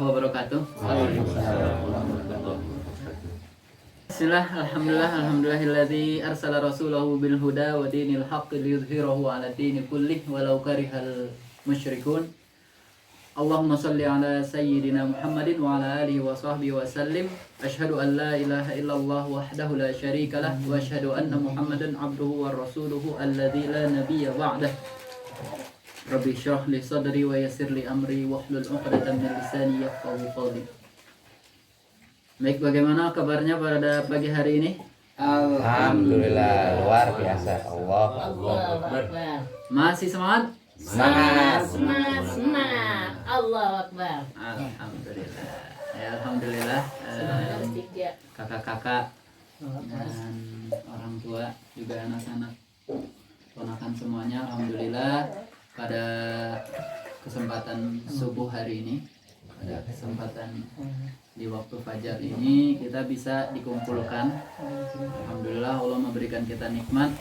wabarakatuh. Bismillah, alhamdulillahilladzi arsala rasulahu bil huda wa dinil haqqi liyudhhirahu 'ala dini kullih walau karihal musyrikun. Allahumma salli ala sayyidina Muhammadin wa ala alihi wa sahbihi wa sallim. Asyhadu an la ilaha illallah wahdahu la syarika lah wa asyhadu anna Muhammadan abduhu wa rasuluhu alladzi la nabiyya ba'dah. Rabbi syrah li sadri wa yassir li amri wahlul 'uqdatam min lisani yafqahu qawli. Baik, bagaimana kabarnya pada pagi hari ini? Alhamdulillah, luar biasa. Allah Akbar. Masih semangat? Semangat. Allah Akbar. Alhamdulillah. Ya, alhamdulillah. Kakak-kakak dan orang tua juga anak-anak ponakan semuanya, alhamdulillah pada kesempatan subuh hari ini, pada kesempatan di waktu fajar ini kita bisa dikumpulkan. Alhamdulillah Allah memberikan kita nikmat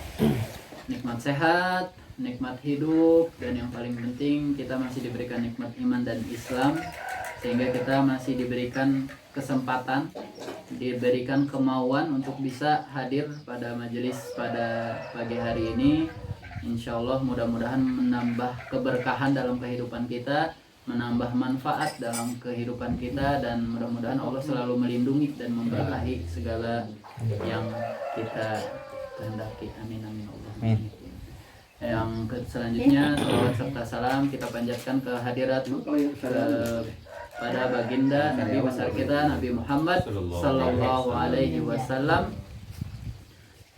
sehat, nikmat hidup, dan yang paling penting kita masih diberikan nikmat iman dan Islam, sehingga kita masih diberikan kesempatan, diberikan kemauan untuk bisa hadir pada majelis pada pagi hari ini. Insya Allah mudah-mudahan menambah keberkahan dalam kehidupan kita, menambah manfaat dalam kehidupan kita, dan mudah-mudahan Allah selalu melindungi dan memberkahi segala yang kita kehendaki. Amin amin Allah. Amin. Yang selanjutnya salawat serta salam kita panjatkan ke hadirat pada baginda Nabi besar kita Nabi Muhammad sallallahu alaihi wasallam,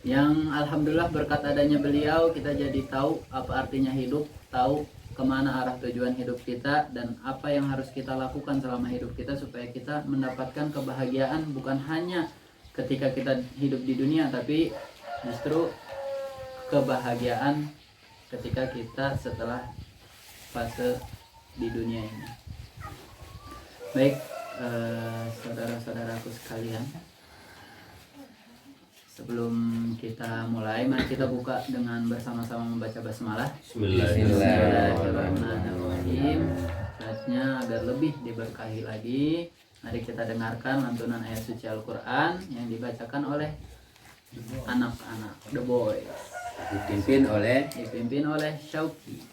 yang alhamdulillah berkat adanya beliau kita jadi tahu apa artinya hidup, tahu kemana arah tujuan hidup kita, dan apa yang harus kita lakukan selama hidup kita supaya kita mendapatkan kebahagiaan bukan hanya ketika kita hidup di dunia, tapi justru kebahagiaan ketika kita setelah fase di dunia ini. Baik, saudara-saudaraku sekalian, sebelum kita mulai, mari kita buka dengan bersama-sama membaca basmalah. Bismillahirrahmanirrahim. Saatnya agar lebih diberkahi lagi, mari kita dengarkan lantunan ayat suci Al-Quran yang dibacakan oleh anak-anak, the boys, dipimpin oleh Syauki.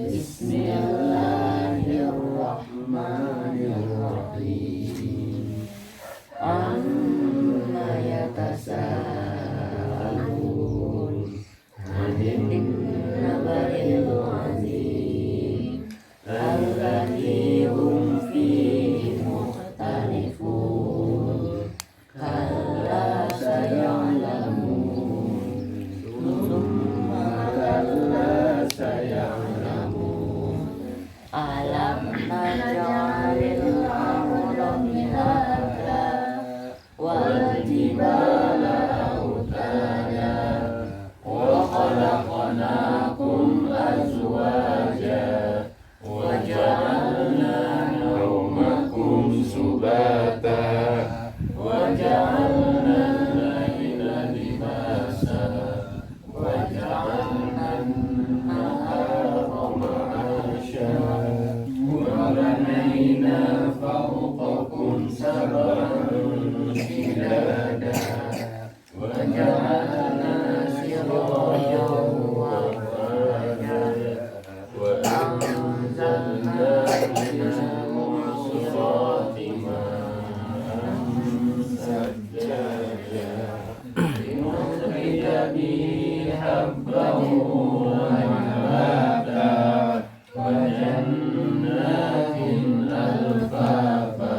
Bismillahirrahmanirrahim. Amma yatasaalun 'anil naba'il 'azim alladzi hum fihi mukhtalifun kalla saya'lamun thumma kalla saya'lamun alam naj'alil arda mihada wal jibala autada wa khalaqnakum azwaja wa ja'alna nawmakum subata wa ja'alna al-laila libasa wa ja'alna an-nahara ma'asha wa banayna fawqakum sab'an shidada wa ja'alna sirajan wa wa anzalna minas mu'sirati ma'an sajjaja linukhrija bihi habban wa nabata wa jannatin alfafa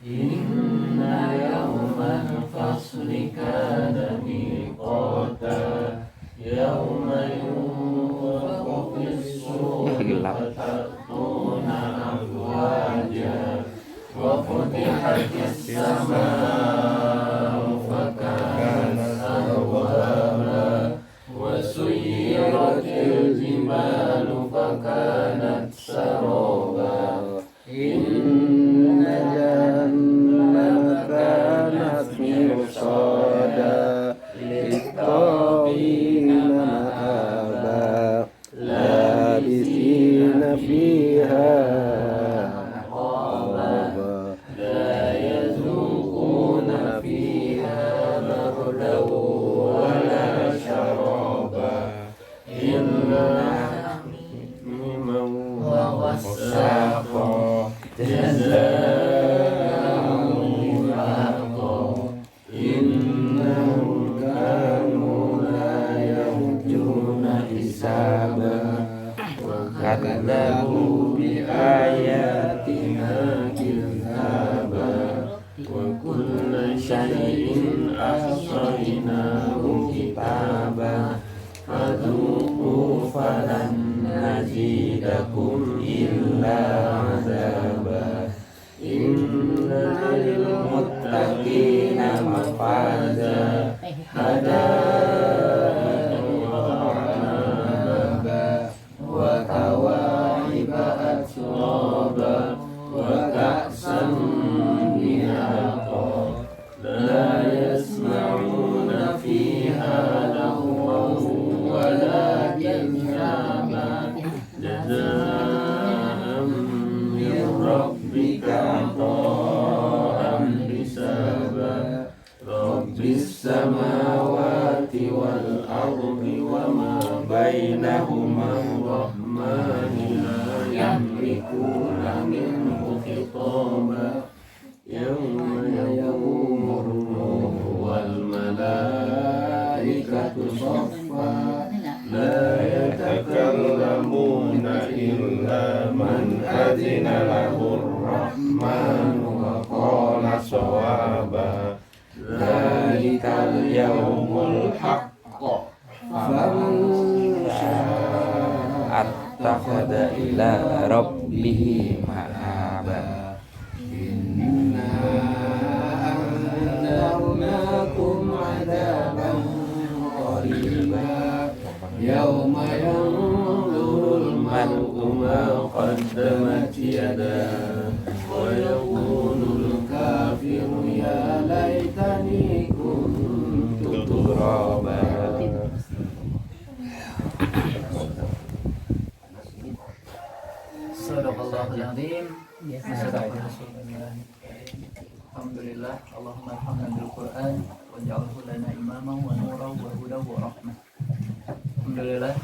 inna yawmal fasli kana miqata yawma yunfakhu fis-suri fatatuna afwaja wa futihatis samaa'u fakanat abwaba wa suyyiratil jibalu fakanat saraba inna jahannama kanat mirsada lit-taghina wassaqa jazaa'an wifaqa innahum kanu la yarjuna hisaba wa kadzabu bi ayatina kadzaba wa kulla syai'in ahsaynahu kitaba fadzuqu falan nazidakum illa azaba inna lil muttaqina mafaza hadaiqa wa a'naba wa kawa'iba atraba wa ka'san mihaqa la yasma'una fiha lahwan wala kadzaba jazaa'an min rabbika ata'an hisaba rabbis samawati wal ardi wa ma bainahuma rahmani la yamlikuna minhu khitaba yawma yaqumur ruhu wal malaikatu saffa la yatakallamuna illa man adina lahu rahmanu wa qala sawaba dzalikal yawmul haqq faman syaa'a attakhadha ila rabbih ma'aba inna anzarnakum 'adaban qariba yawma yanzurul mar'u ma qaddamat yadahu wa yaqulul kafiru ya laitani kuntu turaba. Sadaqallahul azim. Alhamdulillah, Allahumma arhamna bil Qur'an waj'alhu lana imaman wa nuran wa hudan wa rahmah. Alhamdulillah,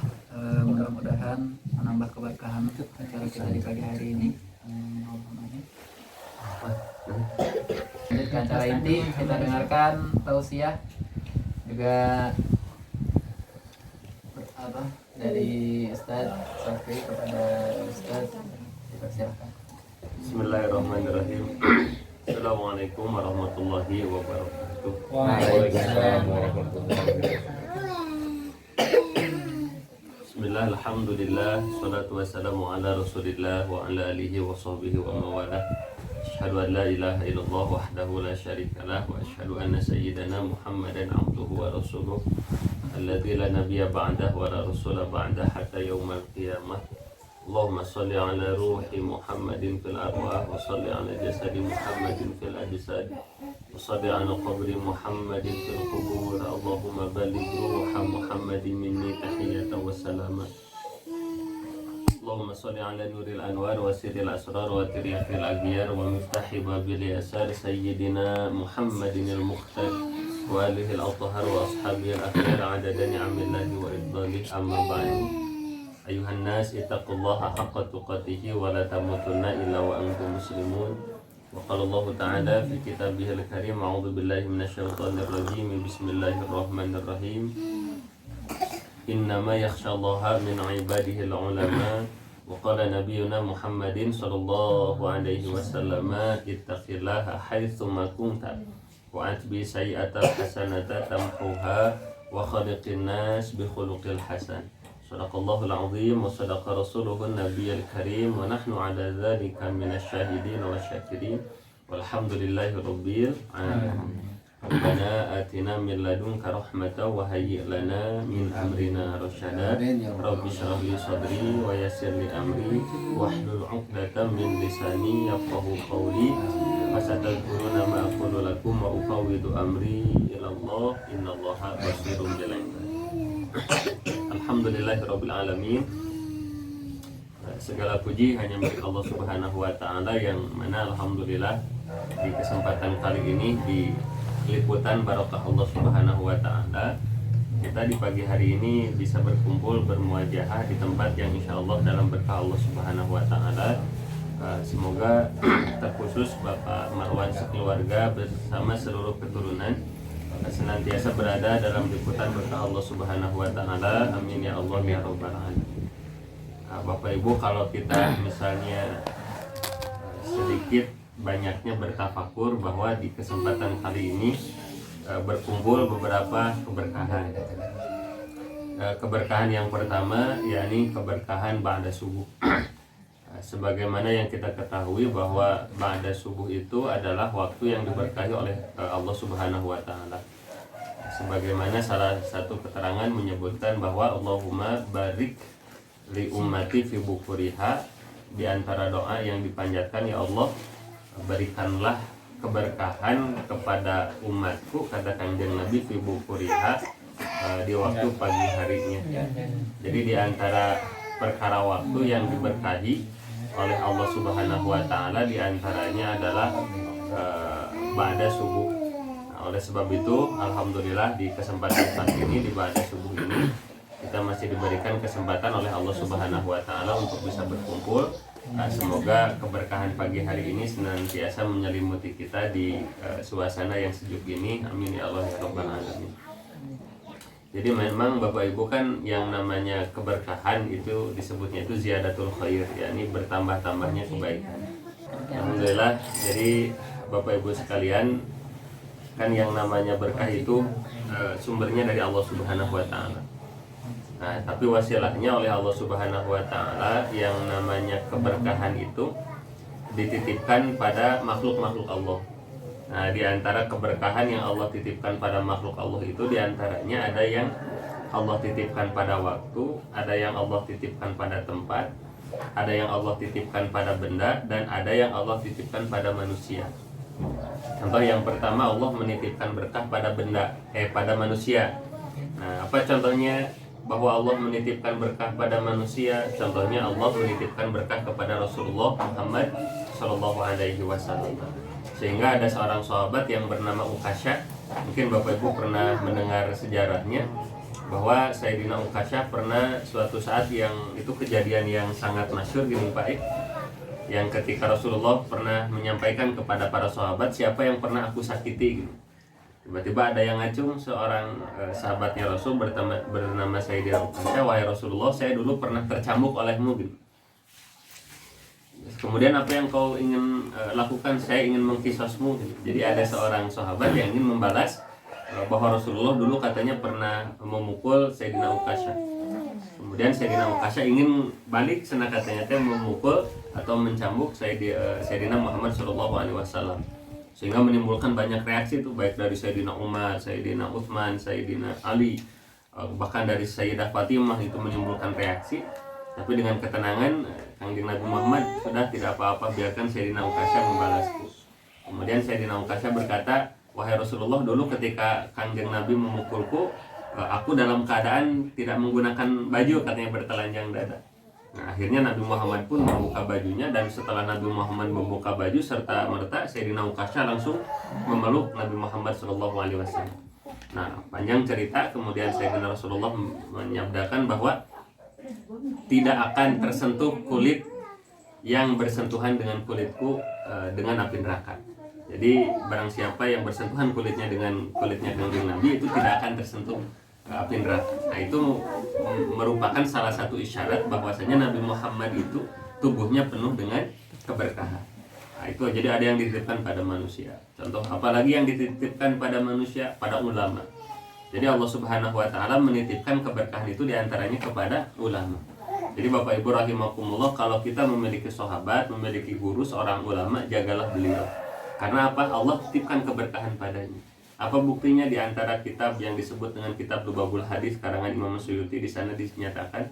mudah-mudahan menambah keberkahan acara kita di pagi hari ini. Lanjutkan acara inti, kita dengarkan tausiah juga apa dari Ustaz Safi kepada Ustaz. Silakan. Bismillahirrahmanirrahim. Assalamualaikum warahmatullahi wabarakatuh. Waalaikumsalam warahmatullahi wabarakatuh. Bismillah, alhamdulillah, salatu wassalamu ala rasulillah wa ala alihi wa sahbihi wa mawalah. Asyhadu an la ilaha illallah wahdahu la syarikalah wa asyhadu anna sayyidana Muhammadan abduhu wa rasuluh alladzi la nabiyya ba'dah wa la rasula ba'dah hatta yaumal qiyamah. Allahumma salli ala ruhi Muhammadin fil arwah wa salli ala jasadi Muhammadin fil ajsad wa salli ala qabri Muhammadin fil qubur. Allahumma balligh ruha Muhammadin minni tahiyatan wa salama. Allahumma salli ala nuril anwar wa sirril asrar wa tiryaqil aghyar wa miftahi babil yasar sayyidina Muhammadin al-mukhtar wa alihi al-athhar wa ashabihi al-akhyar adada ni'amillahi wa idlalih amma ba'du. Ayuhan nas ittaqullaha haqqa tuqatih wa la tamutunna illa wa antum muslimun. Wa qala Allah ta'ala fi kitabihil karim a'udzu billahi minasyaitonir rajim. Bismillahirrahmanirrahim. Innama yakhshallaha min ibadihi al-ulama. Wa qala nabiyuna Muhammadin sallallahu alaihi wasallam ittaqillaha haitsu ma kunta wa atbi sayyi'atal hasanata tamhuha wa khaliqin nas bi khuluqil hasan. Sadaqallahul azim wa sadaqa rasuluhun nabiyyil karim wa nahnu ala dzalika minasyahidin wa syakirin walhamdulillahi rabbil alamin. Rabbana atina min ladunka rahmatan wa hayyi' lana min amrina rasyada. Rabbi shrah li sadri wa yassir li amri wahlul 'uqdatam min lisani yafqahu qawli. Fasatadkuruna ma aqulu lakum wa ufawwidu amri ila Allah innallaha basirun bil 'ibad. Alhamdulillahirabbil alamin. Segala puji hanya milik Allah Subhanahu wa taala yang mana alhamdulillah di kesempatan kali ini di liputan barokah Allah Subhanahu wa taala kita di pagi hari ini bisa berkumpul bermuajahah di tempat yang insya Allah dalam berkah Allah Subhanahu wa Ta'ala. Semoga terkhusus Bapak Marwan sekeluarga bersama seluruh keturunan senantiasa berada dalam liputan berkah Allah Subhanahu wa Ta'ala. Amin ya Allah ya rabbal alamin. Bapak Ibu, kalau kita misalnya sedikit banyaknya bertafakur bahwa di kesempatan kali ini berkumpul beberapa keberkahan. Keberkahan yang pertama yakni keberkahan ba'da subuh. Sebagaimana yang kita ketahui bahwa ba'da subuh itu adalah waktu yang diberkahi oleh Allah Subhanahu wa Ta'ala. Sebagaimana salah satu keterangan menyebutkan bahwa Allahumma barik li ummati fi bukuriha, di antara doa yang dipanjatkan, ya Allah berikanlah keberkahan kepada umatku, kata Kanjeng Nabi, fi bukuriha, di waktu pagi harinya. Jadi di antara perkara waktu yang diberkahi oleh Allah Subhanahu wa Ta'ala di antaranya adalah ba'da subuh. Nah, oleh sebab itu alhamdulillah di kesempatan saat ini di ba'da subuh ini kita masih diberikan kesempatan oleh Allah Subhanahu wa Ta'ala untuk bisa berkumpul. Semoga keberkahan pagi hari ini senantiasa menyelimuti kita di suasana yang sejuk ini. Amin ya Allah ya rabbal alamin. Jadi memang Bapak Ibu kan yang namanya keberkahan itu disebutnya itu ziyadatul khair, yakni bertambah-tambahnya kebaikan. Alhamdulillah. Jadi Bapak Ibu sekalian, kan yang namanya berkah itu sumbernya dari Allah Subhanahu wa Ta'ala. Nah, tapi wasilahnya oleh Allah Subhanahu wa Ta'ala, yang namanya keberkahan itu dititipkan pada makhluk-makhluk Allah. Nah, di antara keberkahan yang Allah titipkan pada makhluk Allah itu di antaranya ada yang Allah titipkan pada waktu, ada yang Allah titipkan pada tempat, ada yang Allah titipkan pada benda, dan ada yang Allah titipkan pada manusia. Contoh yang pertama, Allah menitipkan berkah pada pada manusia. Nah, apa contohnya bahwa Allah menitipkan berkah pada manusia? Contohnya Allah menitipkan berkah kepada Rasulullah Muhammad Shallallahu Alaihi Wasallam. Sehingga ada seorang sahabat yang bernama Ukasha. Mungkin Bapak Ibu pernah mendengar sejarahnya, bahwa Sayyidina Ukasha pernah suatu saat yang itu kejadian yang sangat masyhur gini Pak, yang ketika Rasulullah pernah menyampaikan kepada para sahabat, siapa yang pernah aku sakiti gitu. Tiba-tiba ada yang ngacung, seorang sahabatnya Rasul bernama Sayyidina Ukasha, wahai Rasulullah, saya dulu pernah tercambuk olehmu gitu. Kemudian apa yang kau ingin lakukan? Saya ingin mengkisosmu gitu. Jadi ada seorang sahabat yang ingin membalas bahwa Rasulullah dulu katanya pernah memukul Sayyidina Ukasha. Kemudian Sayyidina Ukasha ingin balik, senang katanya memukul atau mencambuk Sayyidina Muhammad SAW. Sehingga menimbulkan banyak reaksi itu, baik dari Sayyidina Umar, Sayyidina Utsman, Sayyidina Ali, bahkan dari Sayyidah Fatimah, itu menimbulkan reaksi. Tapi dengan ketenangan, Kanjeng Nabi Muhammad sudah tidak apa-apa, biarkan Sayyidina Ukasha membalasku. Kemudian Sayyidina Ukasha berkata, wahai Rasulullah, dulu ketika Kanjeng Nabi memukulku, aku dalam keadaan tidak menggunakan baju, katanya, bertelanjang dada. Nah, akhirnya Nabi Muhammad pun membuka bajunya, dan setelah Nabi Muhammad membuka baju serta merta Sayyidina Ukasha langsung memeluk Nabi Muhammad SAW. Nah, panjang cerita, kemudian Sayyidina Rasulullah menyabdakan bahwa tidak akan tersentuh kulit yang bersentuhan dengan kulitku dengan api neraka. Jadi barang siapa yang bersentuhan kulitnya dengan kulitnya Kanjeng Nabi, itu tidak akan tersentuh api neraka. Nah, itu merupakan salah satu isyarat bahwasanya Nabi Muhammad itu tubuhnya penuh dengan keberkahan. Nah, itu jadi ada yang dititipkan pada manusia. Contoh apalagi yang dititipkan pada manusia? Pada ulama. Jadi Allah Subhanahu wa Ta'ala menitipkan keberkahan itu diantaranya kepada ulama. Jadi Bapak Ibu rahimakumullah, kalau kita memiliki sahabat, memiliki guru, seorang ulama, jagalah beliau. Karena apa? Allah titipkan keberkahan padanya. Apa buktinya? Di antara kitab yang disebut dengan kitab Lubabul Hadis karangan Imam Suyuti, di sana dinyatakan,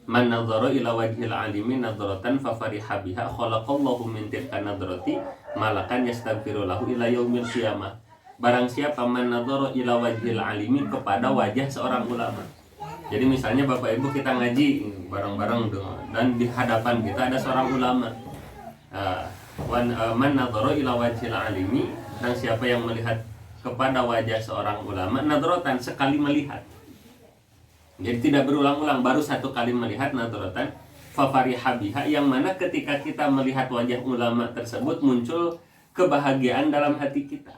man nadzara ila wajhil alimi nadratan fa fariha biha khalaqallahu min tilka nadrati malakan yastaghfiru lahu ila yaumil qiyamah. Barang siapa man nadzara ila wajhil alimi, kepada wajah seorang ulama. Jadi misalnya Bapak Ibu kita ngaji bareng-bareng dan di hadapan kita ada seorang ulama. Man nadzara ila wajhil alimi, dan siapa yang melihat kepada wajah seorang ulama nadrotan, sekali melihat. Jadi tidak berulang-ulang, baru satu kali melihat nadrotan fafariha biha, yang mana ketika kita melihat wajah ulama tersebut muncul kebahagiaan dalam hati kita.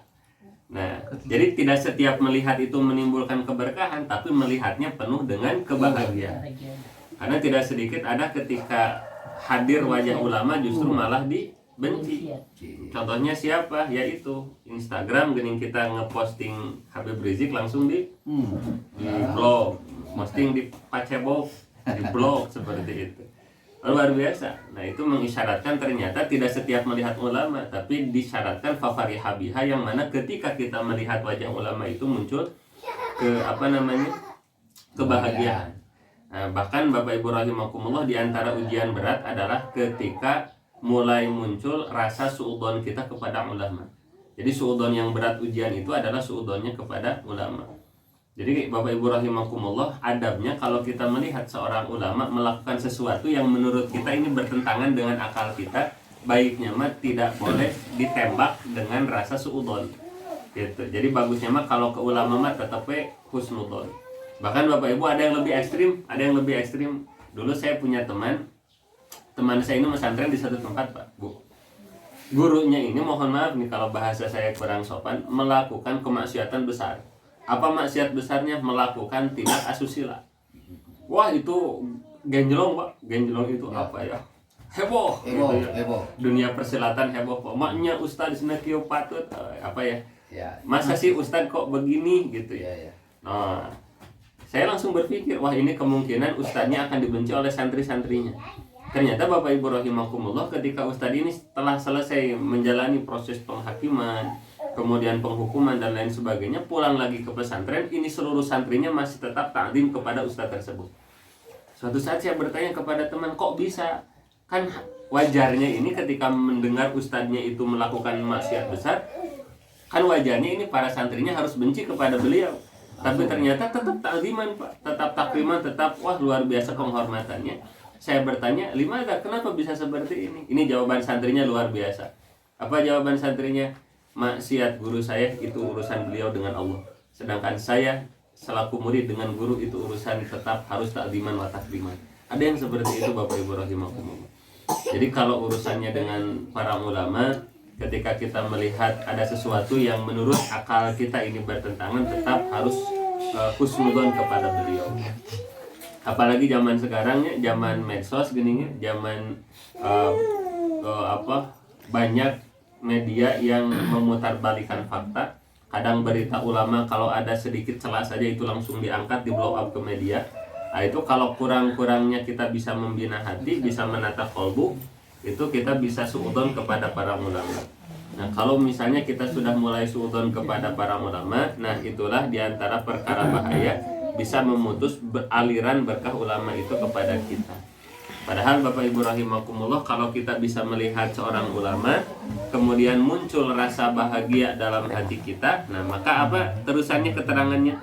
Nah, jadi tidak setiap melihat itu menimbulkan keberkahan, tapi melihatnya penuh dengan kebahagiaan. Karena tidak sedikit ada ketika hadir wajah ulama justru malah dibenci. Contohnya siapa? Yaitu Instagram, gening kita ngeposting Habib Rizik langsung di blog, posting di Facebook, di blog seperti itu. Luar biasa. Nah, itu mengisyaratkan ternyata tidak setiap melihat ulama, tapi disyaratkan fafariha biha, yang mana ketika kita melihat wajah ulama itu muncul kebahagiaan. Nah, bahkan Bapak Ibu rahimakumullah, di antara ujian berat adalah ketika mulai muncul rasa suudzon kita kepada ulama. Jadi suudzon yang berat ujian itu adalah suudzonnya kepada ulama. Jadi Bapak Ibu rahimakumullah, adabnya kalau kita melihat seorang ulama melakukan sesuatu yang menurut kita ini bertentangan dengan akal kita, baiknya mah tidak boleh ditembak dengan rasa suudzon. Gitu. Jadi bagusnya mah kalau ke ulama mah tetap husnudzon. Bahkan Bapak Ibu ada yang lebih ekstrim, Dulu saya punya teman saya ini pesantren di satu tempat, Pak, Bu. Gurunya ini, mohon maaf nih kalau bahasa saya kurang sopan, melakukan kemaksiatan besar. Apa maksiat besarnya? Melakukan tindak asusila. Wah, itu genjlong, Pak. Genjlong itu ya. Apa ya? Heboh. Dunia persilatan heboh, Pak. Maknya Ustadz di sana kieu patut apa ya? Masa sih Ustadz kok begini gitu ya. Nah, saya langsung berpikir, wah ini kemungkinan Ustadznya akan dibenci oleh santri-santrinya. Ternyata Bapak Ibu rahimakumullah, ketika Ustadz ini setelah selesai menjalani proses penghakiman, kemudian penghukuman dan lain sebagainya, pulang lagi ke pesantren, ini seluruh santrinya masih tetap ta'zim kepada Ustadz tersebut. Suatu saat saya bertanya kepada teman, kok bisa? Kan wajarnya ini ketika mendengar Ustadznya itu melakukan maksiat besar, kan wajarnya ini para santrinya harus benci kepada beliau. Tapi ternyata tetap ta'ziman, Pak, tetap takriman, tetap wah luar biasa penghormatannya. Saya bertanya, "Limada, kenapa bisa seperti ini?" Ini jawaban santrinya luar biasa. Apa jawaban santrinya? Maksiat guru saya itu urusan beliau dengan Allah. Sedangkan saya selaku murid dengan guru itu urusan tetap harus ta'ziman wa takriman. Ada yang seperti itu Bapak Ibu rahimakumullah. Jadi kalau urusannya dengan para ulama, ketika kita melihat ada sesuatu yang menurut akal kita ini bertentangan, tetap harus husnudzon kepada beliau. Apalagi zaman sekarang ya, zaman medsos gini ya, zaman banyak media yang memutarbalikan fakta. Kadang berita ulama kalau ada sedikit celah saja itu langsung diangkat, di blow up ke media. Nah, itu kalau kurang-kurangnya kita bisa membina hati, bisa menata qalbu, itu kita bisa suudzon kepada para ulama. Nah, kalau misalnya kita sudah mulai suudzon kepada para ulama, nah itulah diantara perkara bahaya, bisa memutus aliran berkah ulama itu kepada kita. Padahal Bapak Ibu rahimakumullah, kalau kita bisa melihat seorang ulama, kemudian muncul rasa bahagia dalam hati kita, nah maka apa terusannya keterangannya?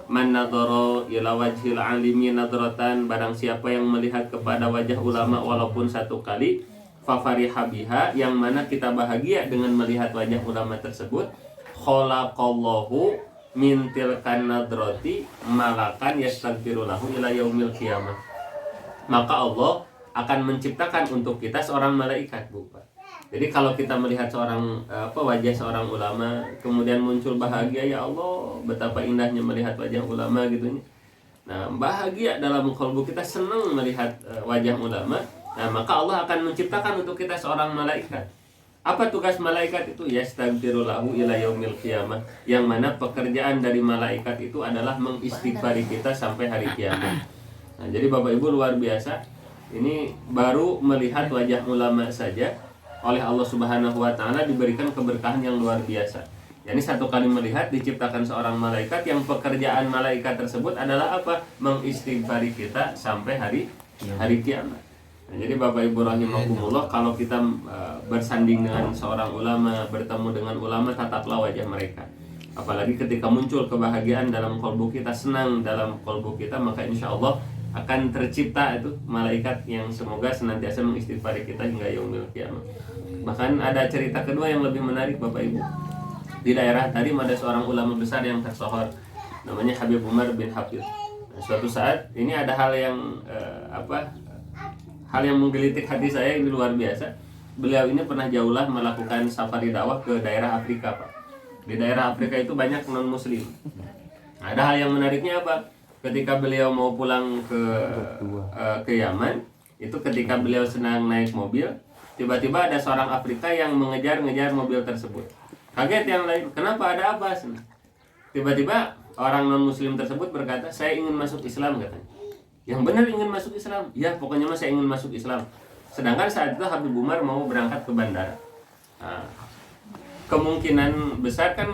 Man nadhara ila wajhil alimi nadratan, barang siapa yang melihat kepada wajah ulama walaupun satu kali, fafariha biha, yang mana kita bahagia dengan melihat wajah ulama tersebut, khalaqallahu min tilkan nadrati malakan yastaghfiru lahu ila yaumil qiyamah. Maka Allah akan menciptakan untuk kita seorang malaikat, Bu. Jadi kalau kita melihat wajah seorang ulama, kemudian muncul bahagia, ya Allah, betapa indahnya melihat wajah ulama gitu. Nah, bahagia dalam kalbu kita, senang melihat wajah ulama. Nah, maka Allah akan menciptakan untuk kita seorang malaikat. Apa tugas malaikat itu? Yastaghfiru lahu ila yaumil qiyamah. Yang mana pekerjaan dari malaikat itu adalah mengistighfari kita sampai hari kiamat. Nah, jadi Bapak Ibu luar biasa. Ini baru melihat wajah ulama saja oleh Allah Subhanahu wa taala diberikan keberkahan yang luar biasa. Yani satu kali melihat diciptakan seorang malaikat yang pekerjaan malaikat tersebut adalah apa? Mengistighfari kita sampai hari kiamat. Nah, jadi Bapak Ibu rahimakumullah, kalau kita bersanding dengan seorang ulama, bertemu dengan ulama, tataplah wajah mereka. Apalagi ketika muncul kebahagiaan dalam kalbu kita, senang dalam kalbu kita, maka insya Allah akan tercipta itu malaikat yang semoga senantiasa mengistighfari kita hingga yaumil qiyamah. Bahkan ada cerita kedua yang lebih menarik Bapak Ibu. Di daerah tadi ada seorang ulama besar yang tersohor, namanya Habib Umar bin Hafid. Nah, suatu saat ini ada hal yang hal yang menggelitik hati saya ini luar biasa. Beliau ini pernah jauhlah melakukan safari dakwah ke daerah Afrika, Pak. Di daerah Afrika itu banyak non muslim. Nah, ada hal yang menariknya apa? Ketika beliau mau pulang ke Yaman, itu ketika beliau sedang naik mobil, tiba-tiba ada seorang Afrika yang mengejar-ngejar mobil tersebut. Kaget yang lain, kenapa, ada apa? Tiba-tiba orang non-muslim tersebut berkata, saya ingin masuk Islam, katanya. Yang benar ingin masuk Islam? Ya, pokoknya saya ingin masuk Islam. Sedangkan saat itu Habib Umar mau berangkat ke bandara. Nah, kemungkinan besar kan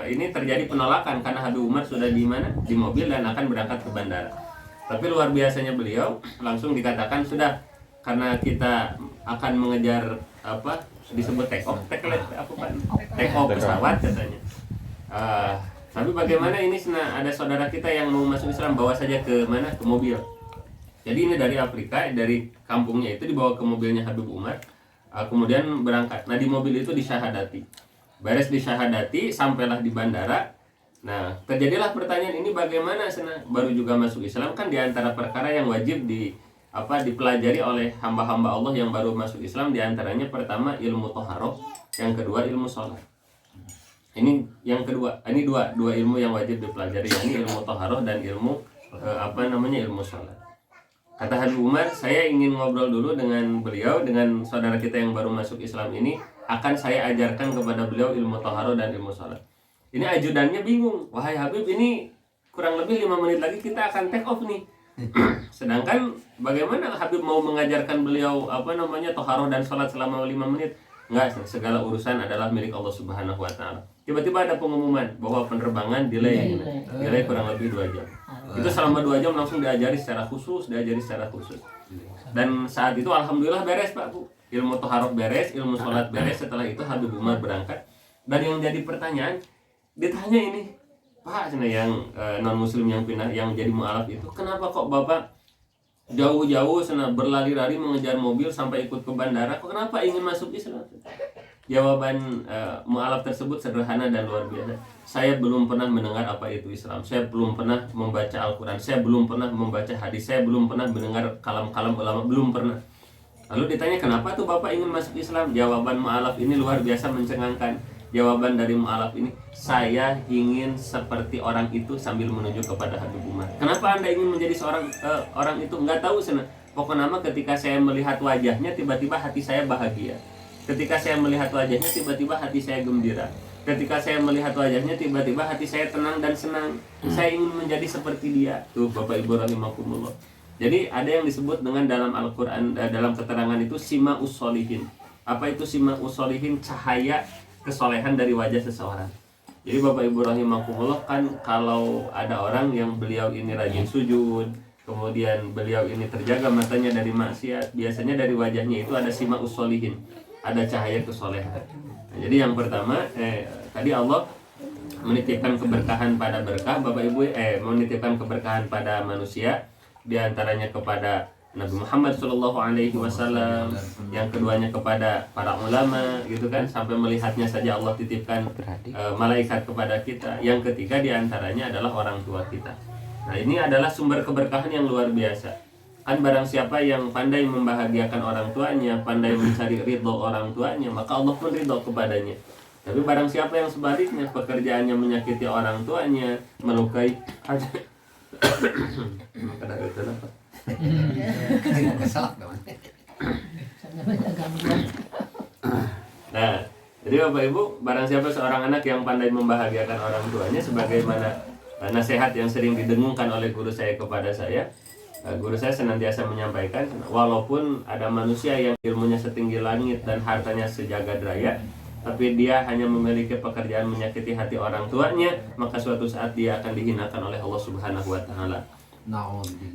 ini terjadi penolakan karena Habib Umar sudah di mana? Di mobil dan akan berangkat ke bandara. Tapi luar biasanya beliau langsung dikatakan, sudah, karena kita akan mengejar disebut take off pesawat, katanya. Tapi bagaimana ini ada saudara kita yang mau masuk Islam, bawa saja ke mana? Ke mobil. Jadi ini dari Afrika, dari kampungnya itu dibawa ke mobilnya Habib Umar, kemudian berangkat. Nah, di mobil itu disyahadati. Beres disyahadati, sampailah di bandara. Nah, terjadilah pertanyaan, ini bagaimana baru juga masuk Islam, kan diantara perkara yang wajib dipelajari oleh hamba-hamba Allah yang baru masuk Islam, diantaranya pertama ilmu toharoh, yang kedua ilmu sholat. Ini yang kedua, ini dua ilmu yang wajib dipelajari, yakni ilmu toharoh dan ilmu ilmu sholat. Kata Habib Umar, saya ingin ngobrol dulu dengan beliau, dengan saudara kita yang baru masuk Islam ini, akan saya ajarkan kepada beliau ilmu toharoh dan ilmu sholat. Ini ajudannya bingung, wahai Habib, ini kurang lebih 5 menit lagi kita akan take off nih. Sedangkan bagaimana Habib mau mengajarkan beliau toharoh dan sholat selama 5 menit? Enggak, segala urusan adalah milik Allah Subhanahu wa Ta'ala. Tiba-tiba ada pengumuman bahwa penerbangan delay kurang lebih 2 jam. Itu selama 2 jam langsung diajari secara khusus. Dan saat itu alhamdulillah beres, Pak Bu. Ilmu toharoh beres, ilmu sholat beres. Setelah itu Habib Umar berangkat. Dan yang jadi pertanyaan, ditanya ini, Pak, yang non muslim yang pindah, yang jadi mu'alaf itu, kenapa kok Bapak jauh-jauh berlari-lari mengejar mobil sampai ikut ke bandara, kok kenapa ingin masuk Islam? Jawaban mu'alaf tersebut sederhana dan luar biasa. Saya belum pernah mendengar apa itu Islam. Saya belum pernah membaca Al-Quran. Saya belum pernah membaca hadis. Saya belum pernah mendengar kalam-kalam ulama. Belum pernah. Lalu ditanya, kenapa tuh Bapak ingin masuk Islam? Jawaban mu'alaf ini luar biasa mencengangkan. Jawaban dari mu'alaf ini, saya ingin seperti orang itu sambil menuju kepada Habib Umar. Kenapa Anda ingin menjadi seorang orang itu? Nggak tahu, pokoknya ketika saya melihat wajahnya, tiba-tiba hati saya bahagia. Ketika saya melihat wajahnya, tiba-tiba hati saya gembira. Ketika saya melihat wajahnya, tiba-tiba hati saya tenang dan senang. Saya ingin menjadi seperti dia. Tuh Bapak Ibu rahimakumullah. Jadi ada yang disebut dengan dalam Al-Quran, dalam keterangan itu sima'us sholihin. Apa itu sima'us sholihin? Cahaya kesolehan dari wajah seseorang. Jadi Bapak Ibu rahimakumullah, kan kalau ada orang yang beliau ini rajin sujud, kemudian beliau ini terjaga matanya dari maksiat, biasanya dari wajahnya itu ada sima'us sholihin, ada cahaya kesolehan. Nah, jadi yang pertama, tadi Allah menitipkan keberkahan pada berkah, Bapak Ibu, menitipkan keberkahan pada manusia, diantaranya kepada Nabi Muhammad SAW, yang keduanya kepada para ulama, gitu kan, sampai melihatnya saja Allah titipkan malaikat kepada kita. Yang ketiga diantaranya adalah orang tua kita. Nah, ini adalah sumber keberkahan yang luar biasa. Kan barang siapa yang pandai membahagiakan orang tuanya, pandai mencari ridho orang tuanya, maka Allah pun ridho kepadanya. Tapi barang siapa yang sebaliknya, pekerjaannya menyakiti orang tuanya, melukai Nah, jadi Bapak Ibu, barang siapa seorang anak yang pandai membahagiakan orang tuanya, sebagaimana nasihat yang sering didengungkan oleh guru saya kepada saya. Guru saya senantiasa menyampaikan, walaupun ada manusia yang ilmunya setinggi langit dan hartanya sejagat raya, tapi dia hanya memiliki pekerjaan menyakiti hati orang tuanya, maka suatu saat dia akan dihinakan oleh Allah Subhanahu wa Ta'ala.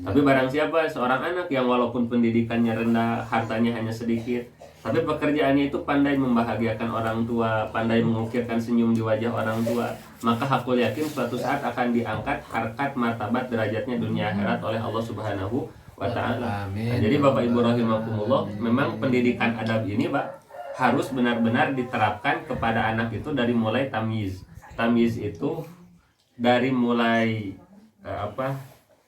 Tapi barang siapa seorang anak yang walaupun pendidikannya rendah, hartanya hanya sedikit, tapi pekerjaannya itu pandai membahagiakan orang tua, pandai mengukirkan senyum di wajah orang tua, maka aku yakin suatu saat akan diangkat harkat martabat derajatnya dunia akhirat oleh Allah Subhanahu wa Ta'ala. Nah, jadi Bapak Ibu rahimakumullah, memang pendidikan adab ini, Pak, harus benar-benar diterapkan kepada anak itu dari mulai tamyiz. Tamyiz itu dari mulai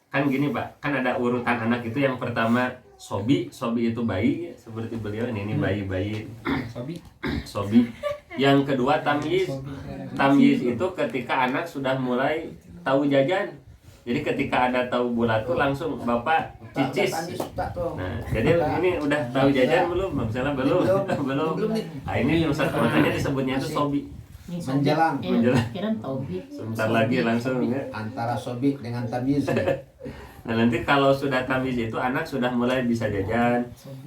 kan gini Pak, kan ada urutan anak itu yang pertama sobi itu bayi seperti beliau ini bayi sobi. Yang kedua tamyiz itu ketika anak sudah mulai tahu jajan. Jadi ketika ada tahu bulatu langsung bapak cicis. Nah, jadi ini udah tahu jajan belum? Misalnya belum. Nah, ini Ustaz makanya disebutnya itu sobi. Menjelang. Kira taubik. Sebentar lagi langsung ya. Antara sobi dengan tamyiz. Nah, nanti kalau sudah tamyiz itu anak sudah mulai bisa jajan.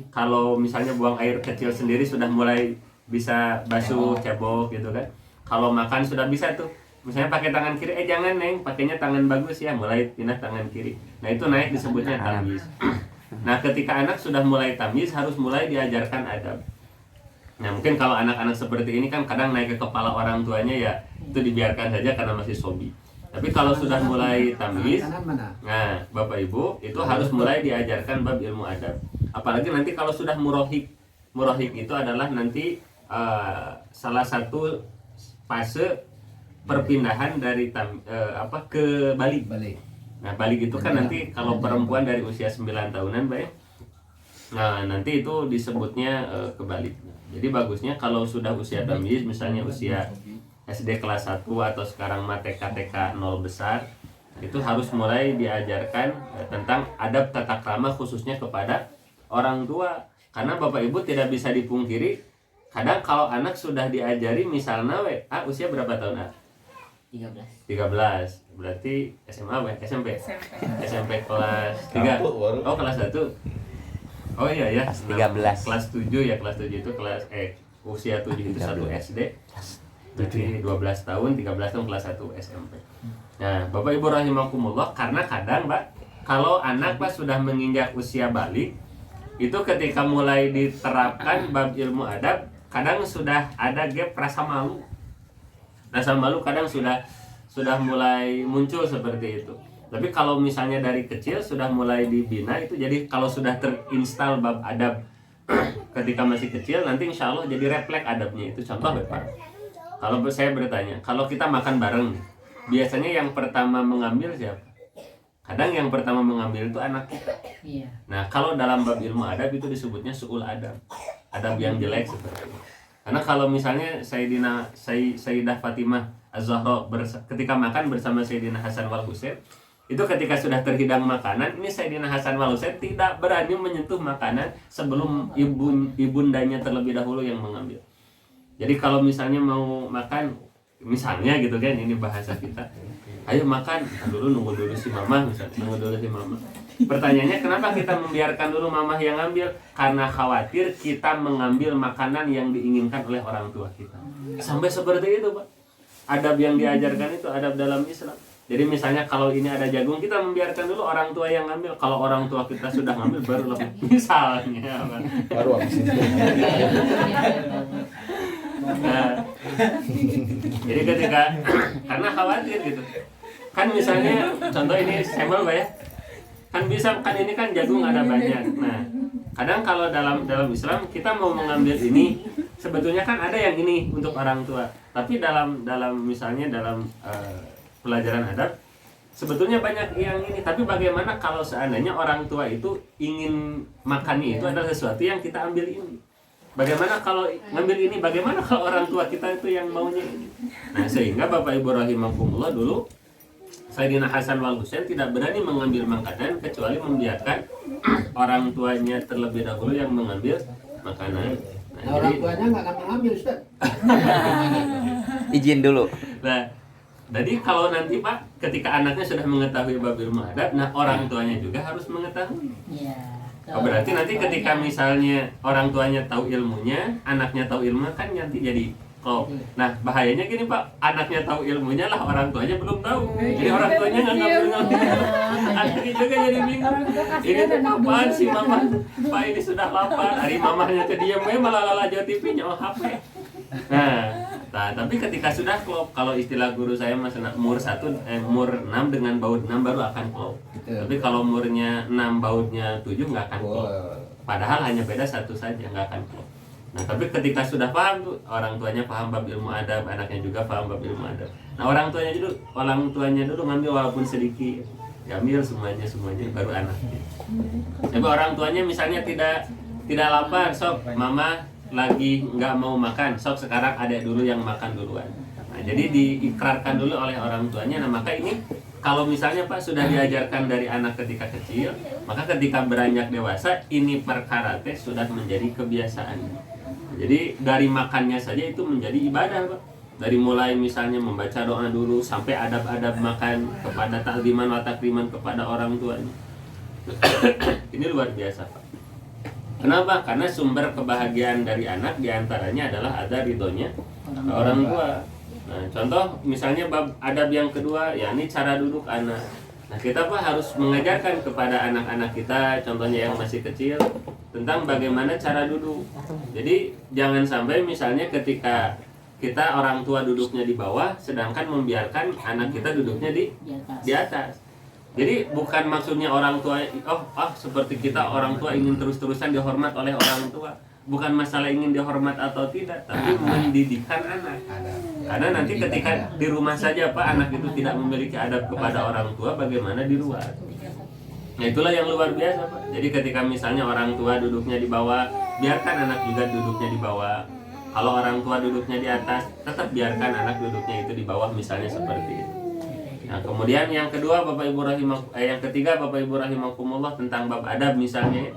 Kalau misalnya buang air kecil sendiri sudah mulai bisa basuh, cebok gitu kan. Kalau makan sudah bisa tuh. Misalnya pakai tangan kiri, jangan Neng, pakainya tangan bagus ya, mulai pindah tangan kiri. Nah, itu naik disebutnya tamyiz. Nah, ketika anak sudah mulai tamyiz harus mulai diajarkan adab. Nah, mungkin kalau anak-anak seperti ini kan kadang naik ke kepala orang tuanya ya, itu dibiarkan saja karena masih sobi. Tapi kalau sudah mulai tamyiz, nah Bapak Ibu itu harus mulai diajarkan bab ilmu adab. Apalagi nanti kalau sudah murohik. Murohik itu adalah nanti salah satu fase perpindahan dari ke balik. Nah, balik itu kan nanti kalau perempuan dari usia 9 tahunan, Pak ya. Nah, nanti itu disebutnya kebalik. Jadi bagusnya kalau sudah usia tamyiz, misalnya usia SD kelas 1 atau sekarang TK 0 besar, itu harus mulai diajarkan tentang adab tata krama khususnya kepada orang tua. Karena Bapak Ibu tidak bisa dipungkiri, kadang kalau anak sudah diajari misalnya usia berapa tahun? 13. Berarti SMA SMP kelas 3. Oh, kelas 1. Oh iya ya, 13. Kelas 7 ya, kelas 7 itu kelas usia 7 itu 1 SD. Berarti 12 tahun, 13 tahun kelas 1 SMP. Nah, Bapak Ibu rahimakumullah, karena kadang Pak, kalau anak Pak sudah menginjak usia balik, itu ketika mulai diterapkan bab ilmu adab, kadang sudah ada gap rasa malu. Rasa malu kadang sudah mulai muncul seperti itu. Tapi kalau misalnya dari kecil sudah mulai dibina itu, jadi kalau sudah terinstal bab adab ketika masih kecil, nanti insya Allah jadi refleks adabnya. Itu contoh Bapak. Kalau saya bertanya, kalau kita makan bareng, biasanya yang pertama mengambil siapa? Kadang yang pertama mengambil itu anak kita. Nah, kalau dalam bab ilmu adab itu disebutnya su'ul adab. Adab yang jelek seperti itu. Karena kalau misalnya Sayyidah Fatimah Az-Zahra ketika makan bersama Sayyidina Hasan wal Husain, itu ketika sudah terhidang makanan, ini Sayyidina Hasan wal Husain tidak berani menyentuh makanan sebelum ibundanya terlebih dahulu yang mengambil. Jadi kalau misalnya mau makan, misalnya gitu kan, ini bahasa kita, ayo makan, nunggu dulu si mama, misalnya nunggu dulu si mama. Pertanyaannya, kenapa kita membiarkan dulu mamah yang ngambil? Karena khawatir kita mengambil makanan yang diinginkan oleh orang tua kita. Sampai seperti itu Pak. Adab yang diajarkan itu adab dalam Islam. Jadi misalnya kalau ini ada jagung, kita membiarkan dulu orang tua yang ngambil. Kalau orang tua kita sudah ngambil, baru lebih. Misalnya Pak. Baru habis itu. Nah, jadi ketika karena khawatir gitu. Kan misalnya contoh ini sampel Pak ya. Kan bisa, kan ini kan jagung ada banyak. Nah, kadang kalau dalam Islam kita mau mengambil ini, sebetulnya kan ada yang ini untuk orang tua. Tapi dalam misalnya dalam pelajaran adab, sebetulnya banyak yang ini. Tapi bagaimana kalau seandainya orang tua itu ingin makannya itu adalah sesuatu yang kita ambil ini? Bagaimana kalau ngambil ini? Bagaimana kalau orang tua kita itu yang maunya ini? Nah, sehingga Bapak Ibu rahimakumullah dulu Sayyidina Hasan wal Husain tidak berani mengambil makanan kecuali membiarkan orang tuanya terlebih dahulu yang mengambil makanan. Nah, orang tuanya nggak akan mengambil Ustaz. Izin dulu. Nah, jadi kalau nanti Pak, ketika anaknya sudah mengetahui bab ilmu adab, nah orang tuanya juga harus mengetahui. Oh, berarti nanti ketika misalnya orang tuanya tahu ilmunya, anaknya tahu ilmu kan nanti jadi klop. Nah, bahayanya gini Pak, anaknya tahu ilmunya lah, orang tuanya belum tahu. Jadi orang tuanya nggak ngambil. Anaknya juga jadi bingung. Ini tuh apaan sih mama? Pak ini sudah lapar. Hari mamahnya tuh diem, malah lala TV nyawa HP. Nah, tapi ketika sudah klop, kalau istilah guru saya mas umur 6 dengan baut 6 baru akan klop. Tapi kalau umurnya 6 bautnya 7 nggak akan klop. Padahal hanya beda 1 saja, nggak akan klop. Nah, tapi ketika sudah paham tuh, orang tuanya paham bab ilmu adab, anaknya juga paham bab ilmu adab. Nah, orang tuanya dulu ngambil walaupun sedikit, diambil semuanya baru anaknya. Tapi orang tuanya misalnya tidak lapar, sok mama lagi nggak mau makan, sok sekarang adek dulu yang makan duluan. Nah, jadi diikrarkan dulu oleh orang tuanya. Nah, maka ini kalau misalnya Pak sudah diajarkan dari anak ketika kecil, maka ketika beranjak dewasa ini perkara teh sudah menjadi kebiasaan. Jadi dari makannya saja itu menjadi ibadah Pak. Dari mulai misalnya membaca doa dulu sampai adab-adab makan, kepada takliman wa takriman kepada orang tuanya. Ini luar biasa Pak. Kenapa? Karena sumber kebahagiaan dari anak diantaranya adalah ada ridhonya orang tua. Nah, contoh misalnya bab adab yang kedua, ya ini cara duduk anak. Nah, kita Pak harus mengajarkan kepada anak-anak kita, contohnya yang masih kecil, tentang bagaimana cara duduk. Jadi jangan sampai misalnya ketika kita orang tua duduknya di bawah, sedangkan membiarkan anak kita duduknya di atas. Jadi bukan maksudnya orang tua, seperti kita orang tua ingin terus-terusan dihormat oleh orang tua. Bukan masalah ingin dihormat atau tidak, tapi mendidikan anak. Karena nanti ketika di rumah saja Pak, anak itu tidak memiliki adab kepada orang tua, bagaimana di luar? Nah, itulah yang luar biasa Pak. Jadi ketika misalnya orang tua duduknya di bawah, biarkan anak juga duduknya di bawah. Kalau orang tua duduknya di atas, tetap biarkan anak duduknya itu di bawah, misalnya seperti itu. Nah, kemudian yang ketiga Bapak Ibu rahimakumullah tentang bab adab misalnya.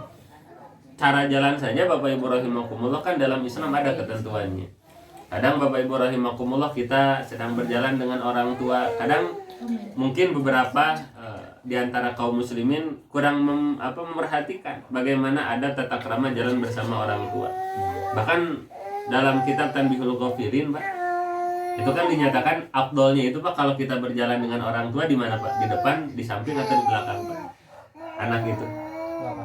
Cara jalan saja Bapak Ibu rahimakumullah kan dalam Islam ada ketentuannya. Kadang Bapak Ibu rahimakumullah kita sedang berjalan dengan orang tua, kadang mungkin beberapa di antara kaum muslimin kurang memperhatikan bagaimana ada tata krama jalan bersama orang tua. Bahkan dalam kitab Tanbihul Ghafilin Pak, itu kan dinyatakan afdolnya itu Pak kalau kita berjalan dengan orang tua di mana Pak? Di depan, di samping atau di belakang Pak? Anak itu.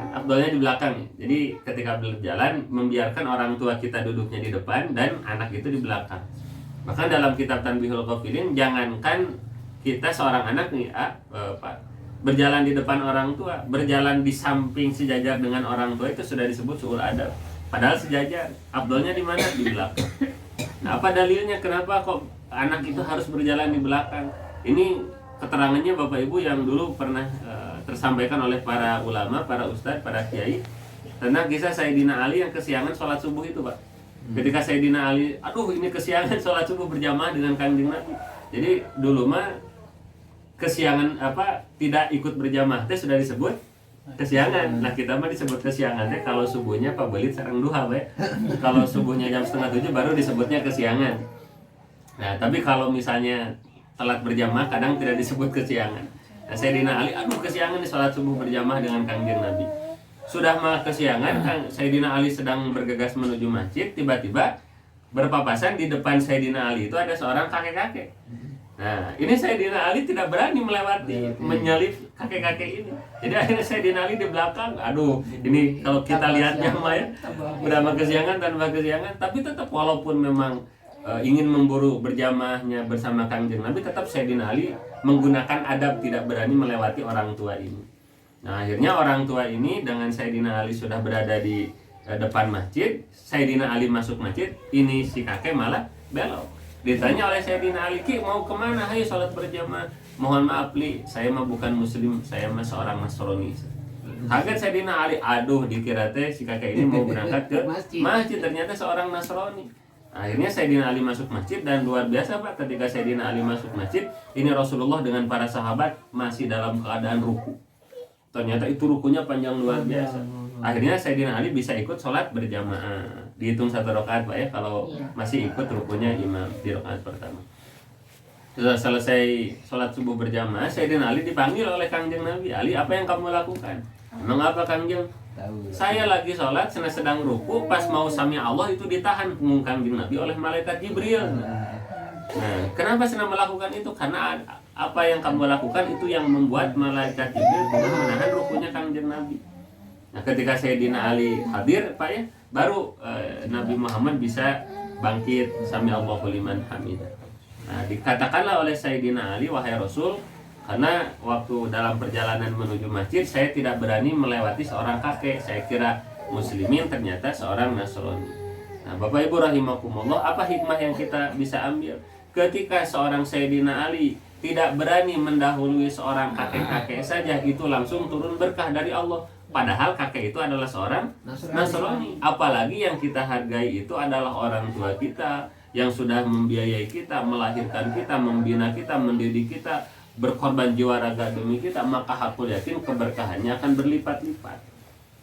Afdolnya di belakang. Jadi ketika berjalan membiarkan orang tua kita duduknya di depan dan anak itu di belakang. Bahkan dalam kitab Tanbihul Ghafilin, jangankan kita seorang anak nih Pak, berjalan di depan orang tua, berjalan di samping sejajar dengan orang tua itu sudah disebut su'ul adab. Padahal sejajar. Afdolnya di mana? Di belakang. Nah, apa dalilnya kenapa kok anak itu harus berjalan di belakang? Ini keterangannya Bapak Ibu yang dulu pernah tersampaikan oleh para ulama, para ustadz, para kiai tentang kisah Sayyidina Ali yang kesiangan sholat subuh itu Pak. Ketika Sayyidina Ali, ini kesiangan sholat subuh berjamaah dengan Kanjeng Nabi. Jadi dulu mah kesiangan tidak ikut berjamaah teh sudah disebut kesiangan. Nah, kita mah disebut kesiangan teh kalau subuhnya Pak Belit sareng duha we. Kalau subuhnya jam 6:30 baru disebutnya kesiangan. Nah, tapi kalau misalnya telat berjamaah kadang tidak disebut kesiangan. Nah, Sayyidina Ali, kesiangan nih sholat subuh berjamaah dengan Kanjeng Nabi. Sudah mah kesiangan, Sayyidina Ali sedang bergegas menuju masjid, tiba-tiba berpapasan di depan Sayyidina Ali itu ada seorang kakek-kakek. Nah, ini Sayyidina Ali tidak berani melewati, menyalip kakek-kakek ini. Jadi akhirnya Sayyidina Ali di belakang. Ini kalau kita lihatnya mah ya, udah mah kesiangan tanpa kesiangan, tapi tetap walaupun memang ingin memburu berjamaahnya bersama Kanjeng Nabi, tetap Sayyidina Ali menggunakan adab, tidak berani melewati orang tua ini. Nah, akhirnya orang tua ini dengan Sayyidina Ali sudah berada di depan masjid, Sayyidina Ali masuk masjid, ini si kakek malah belok. Ditanya oleh Sayyidina Ali, "Ki, mau kemana? Hayo sholat berjamaah." "Mohon maaf Li, saya mah bukan muslim, saya mah seorang Nasrani." Kaget Sayyidina Ali, dikira teh si kakek ini mau berangkat ke masjid, ternyata seorang Nasrani. Akhirnya Sayyidina Ali masuk masjid dan luar biasa Pak, ketika Sayyidina Ali masuk masjid, ini Rasulullah dengan para sahabat masih dalam keadaan ruku. Ternyata itu rukunya panjang luar biasa. Akhirnya Sayyidina Ali bisa ikut sholat berjamaah. Dihitung 1 rakaat Pak ya, kalau masih ikut rukunya imam di rakaat pertama. Setelah selesai sholat subuh berjamaah, Sayyidina Ali dipanggil oleh Kanjeng Nabi. "Ali, apa yang kamu lakukan?" "Emang apa Kanjeng?" "Saya lagi sholat, sedang ruku, pas mau sami Allah itu ditahan punggung Kanjeng Nabi oleh malaikat Jibril." Nah, kenapa sedang melakukan itu? Karena apa yang kamu lakukan itu yang membuat malaikat Jibril menahan rukunya Kanjeng Nabi. Nah, ketika Sayyidina Ali hadir Pak ya, baru Nabi Muhammad bisa bangkit sami Allahu liman hamidah. Nah, dikatakanlah oleh Sayyidina Ali, "Wahai Rasul, karena waktu dalam perjalanan menuju masjid saya tidak berani melewati seorang kakek. Saya kira muslimin, ternyata seorang Nasrani." Nah, Bapak Ibu rahimakumullah, apa hikmah yang kita bisa ambil? Ketika seorang Sayyidina Ali tidak berani mendahului seorang kakek-kakek saja, itu langsung turun berkah dari Allah. Padahal kakek itu adalah seorang Nasrani. Apalagi yang kita hargai itu adalah orang tua kita yang sudah membiayai kita, melahirkan kita, membina kita, mendidik kita, berkorban jiwa raga demi kita, maka aku yakin keberkahannya akan berlipat-lipat.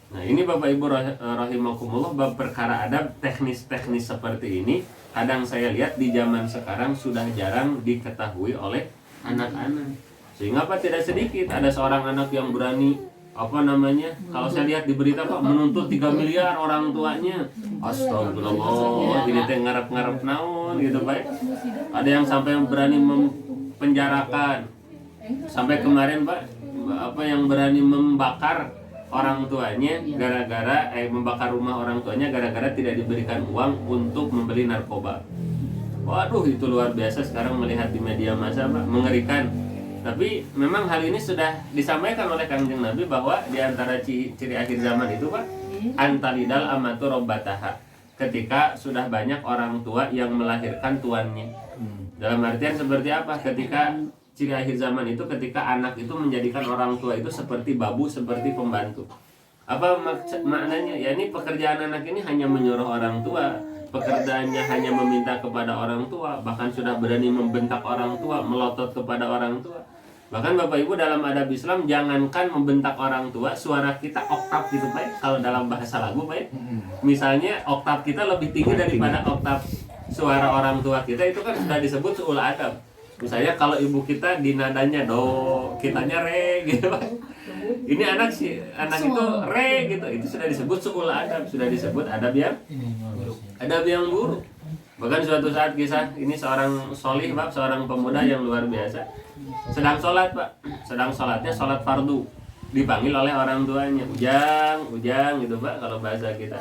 Nah, ini Bapak Ibu rahimakumullah, bab perkara adab teknis-teknis seperti ini kadang saya lihat di zaman sekarang sudah jarang diketahui oleh anak-anak. Sehingga tidak sedikit ada seorang anak yang berani kalau saya lihat di berita Pak, menuntut 3 miliar orang tuanya. Astagfirullah, ini teh ngarep-ngarep naon gitu Pak. Ada yang sampai berani mempenjarakan. Sampai kemarin Pak, yang berani membakar orang tuanya gara-gara membakar rumah orang tuanya gara-gara tidak diberikan uang untuk membeli narkoba. Waduh, itu luar biasa sekarang melihat di media massa Pak, mengerikan. Tapi memang hal ini sudah disampaikan oleh Kanjeng Nabi bahwa di antara ciri akhir zaman itu Pak, antalidal amatu robbataha. Ketika sudah banyak orang tua yang melahirkan tuannya. Dalam artian seperti apa? Ketika ciri akhir zaman itu ketika anak itu menjadikan orang tua itu seperti babu, seperti pembantu. Apa maknanya? Ya ini pekerjaan anak ini hanya menyuruh orang tua, pekerjaannya hanya meminta kepada orang tua, bahkan sudah berani membentak orang tua, melotot kepada orang tua. Bahkan Bapak Ibu dalam adab Islam jangankan membentak orang tua, suara kita oktav gitu Pak. Kalau dalam bahasa lagu Pak, misalnya oktav kita lebih tinggi daripada oktav suara orang tua kita, itu kan sudah disebut suul adab. Misalnya kalau ibu kita di nadanya do, kitanya re gitu Pak. Ini anak itu re gitu, itu sudah disebut suul adab, sudah disebut adab yang buruk. Bahkan suatu saat kisah ini seorang solih Pak, seorang pemuda yang luar biasa. Sedang sholat Pak, sedang sholatnya sholat fardu, dipanggil oleh orang tuanya, ujang gitu Pak kalau bahasa kita.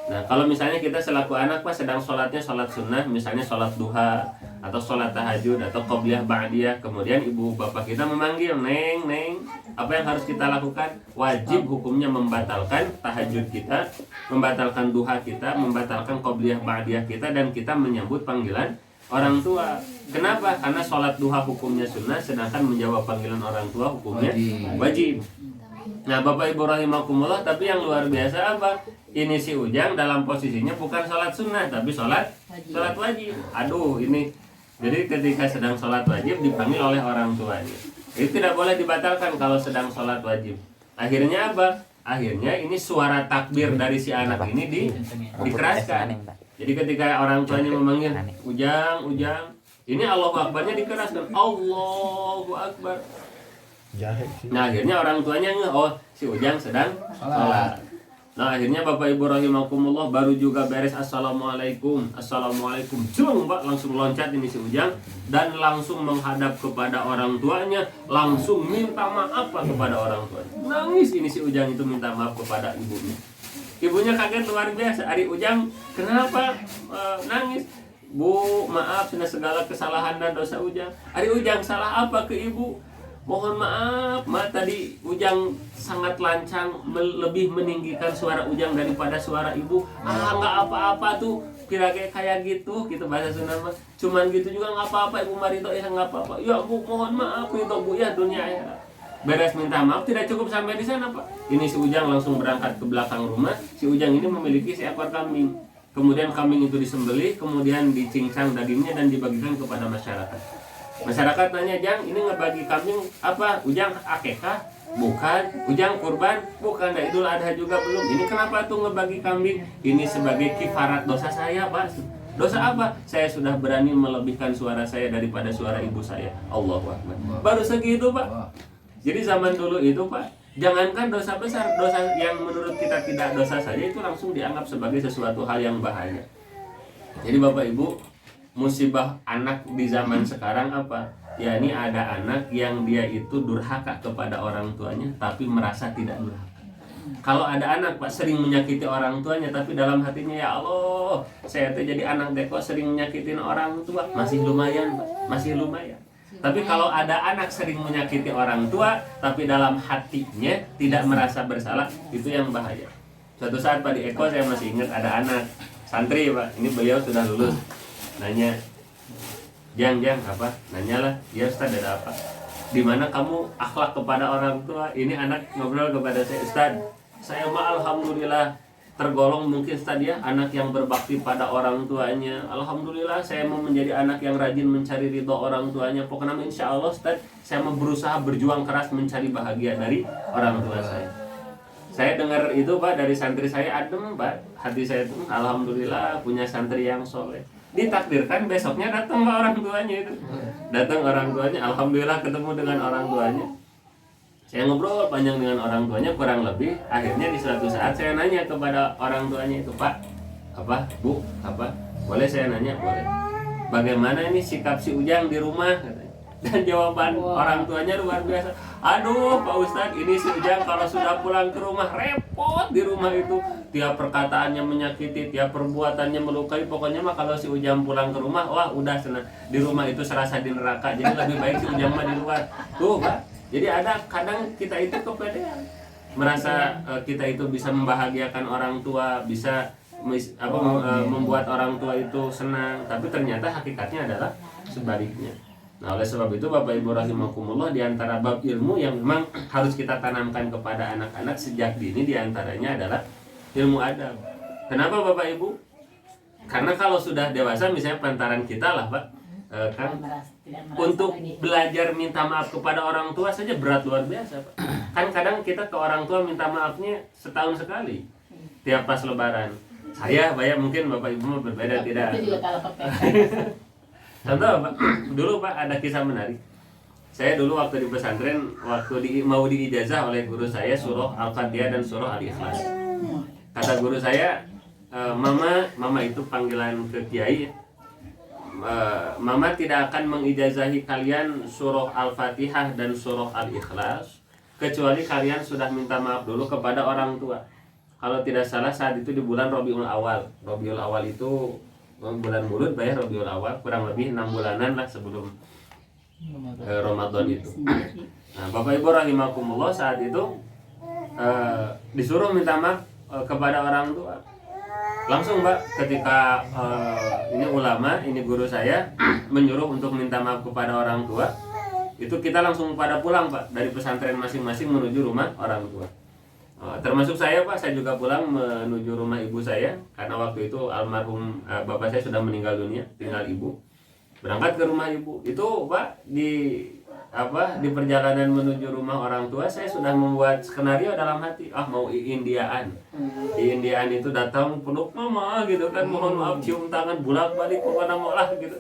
Nah kalau misalnya kita selaku anak Pak sedang sholatnya sholat sunnah, misalnya sholat duha atau sholat tahajud atau qobliyah ba'diyah, kemudian ibu bapak kita memanggil neng, apa yang harus kita lakukan? Wajib hukumnya membatalkan tahajud kita, membatalkan duha kita, membatalkan qobliyah ba'diyah kita, dan kita menyambut panggilan orang tua. Kenapa? Karena sholat duha hukumnya sunnah, sedangkan menjawab panggilan orang tua hukumnya wajib. Nah Bapak Ibu rahimakumullah, tapi yang luar biasa apa? Ini si Ujang dalam posisinya bukan sholat sunnah, tapi sholat wajib. Aduh ini, jadi ketika sedang sholat wajib dipanggil oleh orang tuanya. Itu tidak boleh dibatalkan kalau sedang sholat wajib. Akhirnya apa? Akhirnya ini suara takbir dari si anak ini dikeraskan. Jadi ketika orang tuanya memanggil Ujang, ini Allahu Akbarnya dikeraskan, Allahu Akbar. Nah akhirnya orang tuanya si Ujang sedang sholat. Nah akhirnya Bapak Ibu rahimakumullah baru juga beres assalamualaikum, jeng Pak, langsung loncat ini si Ujang dan langsung menghadap kepada orang tuanya, langsung minta maaf kepada orang tuanya. Nangis ini si Ujang itu minta maaf kepada ibunya. Ibunya kaget luar biasa. Ari Ujang, kenapa nangis? Bu, maaf sudah segala kesalahan dan dosa Ujang. Ari Ujang salah apa ke ibu? Mohon maaf, tadi Ujang sangat lancang, lebih meninggikan suara Ujang daripada suara ibu. Nggak apa-apa tuh, kira-kira kayak gitu bahasa Sunda mah. Cuman gitu juga nggak apa-apa, Ibu Marito ya nggak apa-apa. Ya Bu, mohon maaf itu Bu ya, dunia ya. Beres minta maaf, tidak cukup sampai di sana Pak. Ini si Ujang langsung berangkat ke belakang rumah. Si Ujang ini memiliki seekor kambing. Kemudian kambing itu disembelih, kemudian dicincang dagingnya dan dibagikan kepada masyarakat. Masyarakat nanya, Jang, ini ngebagi kambing apa? Ujang akekah? Bukan. Ujang kurban? Bukan. Dan Idul Adha juga belum. Ini kenapa tuh ngebagi kambing? Ini sebagai kifarat dosa saya Pak. Dosa apa? Saya sudah berani melebihkan suara saya daripada suara ibu saya. Allahu Akbar. Baru segitu Pak. Jadi zaman dulu itu Pak, jangankan dosa besar, dosa yang menurut kita tidak dosa saja itu langsung dianggap sebagai sesuatu hal yang bahaya. Jadi Bapak Ibu, musibah anak di zaman sekarang apa? Ya ini ada anak yang dia itu durhaka kepada orang tuanya tapi merasa tidak durhaka. Kalau ada anak Pak sering menyakiti orang tuanya tapi dalam hatinya, ya Allah, saya tuh jadi anak deko sering menyakitin orang tua, masih lumayan Pak, masih lumayan. Tapi kalau ada anak sering menyakiti orang tua tapi dalam hatinya tidak merasa bersalah, itu yang bahaya. Suatu saat Pak di Eko saya masih ingat ada anak santri Pak, ini beliau sudah lulus. Nanya, Jang apa? Nanyalah, ya Ustaz ada apa? Di mana kamu akhlak kepada orang tua? Ini anak ngobrol kepada saya, Ustaz, saya mah alhamdulillah tergolong mungkin Ustaz ya, anak yang berbakti pada orang tuanya. Alhamdulillah saya mau menjadi anak yang rajin mencari ridho orang tuanya. Pokoknya insya Allah Ustaz, saya mau berusaha berjuang keras mencari bahagia dari orang tua saya. Saya dengar itu Pak dari santri saya, adem Pak, hati saya itu alhamdulillah punya santri yang soleh. Ditakdirkan besoknya datang Pak orang tuanya itu, datang orang tuanya, alhamdulillah ketemu dengan orang tuanya. Saya ngobrol panjang dengan orang tuanya kurang lebih. Akhirnya di suatu saat saya nanya kepada orang tuanya itu, Pak, apa, Bu, apa, boleh saya nanya? Boleh. Bagaimana ini sikap si Ujang di rumah? Katanya. Dan jawaban orang tuanya luar biasa. Aduh Pak Ustadz, ini si Ujang kalau sudah pulang ke rumah repot di rumah itu. Tiap perkataannya menyakiti, tiap perbuatannya melukai. Pokoknya mah kalau si Ujang pulang ke rumah, wah udah senang. Di rumah itu serasa di neraka. Jadi lebih baik si Ujang mah di luar. Tuh Pak. Jadi ada kadang kita itu kepedean, merasa kita itu bisa membahagiakan orang tua, bisa membuat orang tua itu senang, tapi ternyata hakikatnya adalah sebaliknya. Nah oleh sebab itu Bapak Ibu rahimakumullah, di antara bab ilmu yang memang harus kita tanamkan kepada anak-anak sejak dini diantaranya adalah ilmu adab. Kenapa Bapak Ibu? Karena kalau sudah dewasa misalnya pantaran kita lah Pak, kan untuk belajar minta maaf kepada orang tua saja berat luar biasa Pak. Kan kadang kita ke orang tua minta maafnya setahun sekali, tiap pas lebaran. Saya bayar, mungkin Bapak Ibu berbeda tidak. Contoh Pak, dulu Pak ada kisah menarik. Saya dulu waktu di pesantren, waktu mau diijazah oleh guru saya surah Al-Fatihah dan surah Al-Ikhlas. Kata guru saya, Mama itu panggilan ke kiai. Mama tidak akan mengijazahi kalian surah Al-Fatihah dan surah Al-Ikhlas kecuali kalian sudah minta maaf dulu kepada orang tua. Kalau tidak salah saat itu di bulan Rabiul Awal. Rabiul Awal itu bulan Mulud, bayar Rabiul Awal, kurang lebih 6 bulanan lah sebelum Ramadan itu. Nah, Bapak Ibu rahimakumullah, saat itu disuruh minta maaf kepada orang tua. Langsung Mbak, ketika ini ulama, ini guru saya menyuruh untuk minta maaf kepada orang tua, itu kita langsung pada pulang Pak, dari pesantren masing-masing menuju rumah orang tua. Termasuk saya Pak, saya juga pulang menuju rumah ibu saya, karena waktu itu almarhum bapak saya sudah meninggal dunia, tinggal ibu. Berangkat ke rumah ibu, itu Pak di perjalanan menuju rumah orang tua saya sudah membuat skenario dalam hati, mau Indiaan. Di Indiaan itu datang peluk mama gitu kan, mohon maaf, cium tangan, bolak-balik pokoknya mau lah gitu.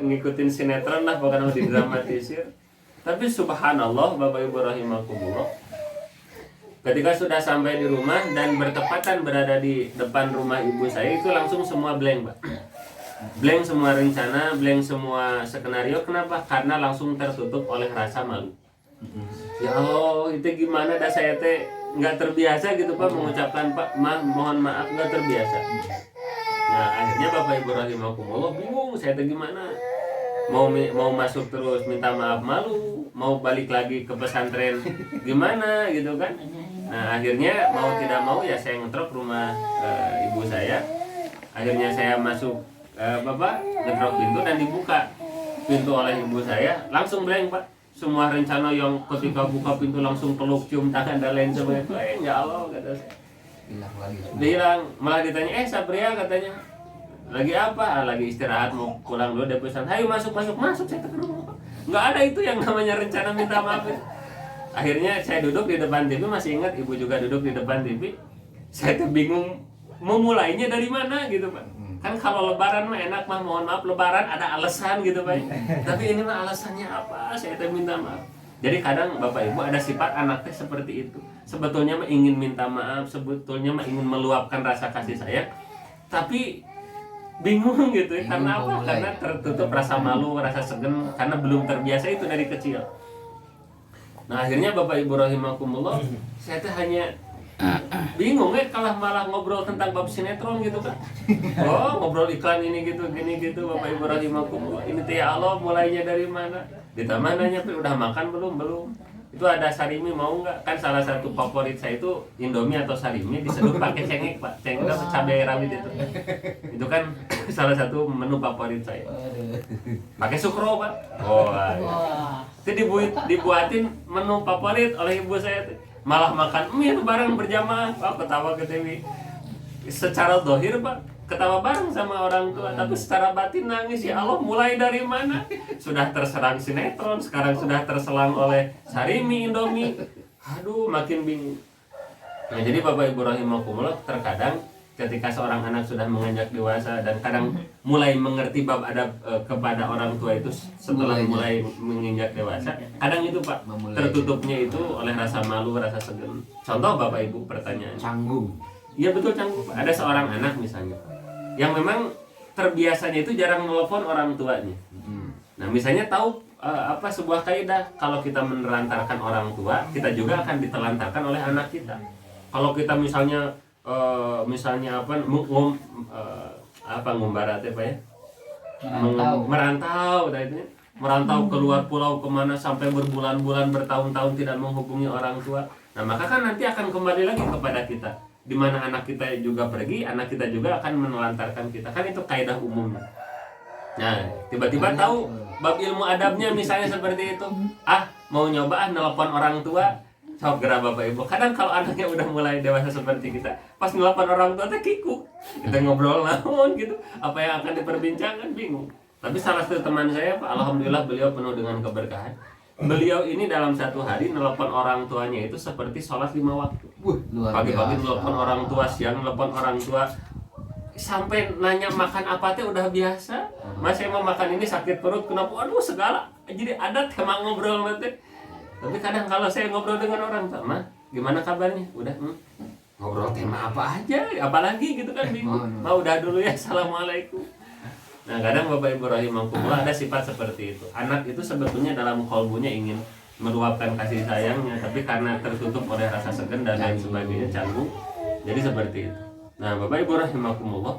Ngikutin sinetron lah pokoknya didramatisir. Tapi subhanallah Bapak Ibu rahimakumullah, ketika sudah sampai di rumah dan bertepatan berada di depan rumah ibu saya, itu langsung semua blank Pak. Blank semua rencana, blank semua skenario. Kenapa? Karena langsung tertutup oleh rasa malu. Ya Allah, itu gimana dah saya teh nggak terbiasa gitu Pak mengucapkan Pak, mohon maaf, nggak terbiasa. Nah akhirnya Bapak Ibu rahimakumullah bingung, saya teh gimana? Mau masuk terus minta maaf malu, mau balik lagi ke pesantren gimana gitu kan? Nah akhirnya mau tidak mau ya saya ngetrok rumah ibu saya. Akhirnya saya masuk, Bapak ngetrok pintu dan dibuka pintu oleh ibu saya, langsung blank Pak. Semua rencana yang ketika buka pintu langsung peluk, cium tangan dan lain sebagainya, ya Allah kata saya. Hilang, malah ditanya, Sabria katanya, lagi apa? Lagi istirahat, mau pulang dulu dari pesan. Ayo masuk saya ke rumah. Nggak ada itu yang namanya rencana minta maaf. Akhirnya saya duduk di depan TV, masih ingat ibu juga duduk di depan TV. Saya tuh bingung mau mulainya dari mana gitu Pak. Kan kalau lebaran mah enak mah, mohon maaf lebaran ada alasan gitu Pak. Tapi ini mah alasannya apa? Saya tuh minta maaf. Jadi kadang Bapak Ibu ada sifat anaknya seperti itu. Sebetulnya mah ingin minta maaf, sebetulnya mah ingin meluapkan rasa kasih sayang, tapi bingung gitu ya. Karena apa? Karena tertutup rasa malu, rasa segan, karena belum terbiasa itu dari kecil. Nah akhirnya Bapak Ibu rahimakumullah, saya tuh hanya bingung kalau malah ngobrol tentang bab sinetron gitu kan. Ngobrol iklan ini gitu, gini gitu. Bapak Ibu rahimakumullah, ini teh ya Allah mulainya dari mana? Ditambah nanya, udah makan belum? itu ada sarimi mau nggak? Kan salah satu favorit saya itu Indomie atau sarimi diseduh pakai cengek Pak, cengek apa cabai rawit itu kan salah satu menu favorit saya. Pakai sukro Pak. Itu dibuatin menu favorit oleh ibu saya, malah makan mie bareng berjamaah. Pak ketawa ke Dewi. Secara dohir Pak ketawa bareng sama orang tua, tapi secara batin nangis. Ya Allah, mulai dari mana? Sudah terserang sinetron, sekarang sudah terselang oleh sarimi, Indomie. Aduh, makin bingung. Nah, jadi Bapak Ibu rahimakumullah, terkadang ketika seorang anak sudah menginjak dewasa dan kadang mulai mengerti bab adab kepada orang tua itu setelah mulai menginjak dewasa, kadang itu Pak tertutupnya itu oleh rasa malu, rasa segan. Contoh Bapak Ibu pertanyaan. Canggung. Iya betul canggung. Ada seorang anak misalnya yang memang terbiasanya itu jarang telepon orang tuanya. Nah misalnya tahu sebuah kaidah, kalau kita menelantarkan orang tua, kita juga akan ditelantarkan oleh anak kita. Kalau kita misalnya ngumbarat apa ya? Merantau keluar pulau kemana sampai berbulan-bulan bertahun-tahun tidak menghubungi orang tua. Nah maka kan nanti akan kembali lagi kepada kita. Di mana anak kita juga pergi, anak kita juga akan menelantarkan kita. Kan itu kaidah umumnya. Nah, tiba-tiba tahu bab ilmu adabnya misalnya seperti itu. Mau nyoba nelpon orang tua. Sok gerak Bapak Ibu. Kadang kalau anaknya udah mulai dewasa seperti kita, pas nelpon orang tua teh kikuk. Kita ngobrol naon gitu. Apa yang akan diperbincangkan bingung. Tapi salah satu teman saya, Pak, alhamdulillah beliau penuh dengan keberkahan. Beliau ini dalam satu hari nelpon orang tuanya itu seperti sholat 5 waktu. Pagi-pagi nelpon orang tua, siang nelpon orang tua, sampai nanya makan apa teh udah biasa. Mas saya mau makan ini sakit perut, kenapa? Aduh segala. Jadi adat emang ngobrol nanti. Tapi kadang kalau saya ngobrol dengan orang tua, mah gimana kabarnya? Udah ngobrol tema apa aja, apalagi gitu kan bingung. Udah dulu ya, assalamualaikum. Nah kadang Bapak Ibu rahimakumullah ada sifat seperti itu. Anak itu sebetulnya dalam kalbunya ingin meluapkan kasih sayangnya, tapi karena tertutup oleh rasa segan dan lain sebagainya, canggung. Jadi seperti itu. Nah Bapak Ibu rahimakumullah,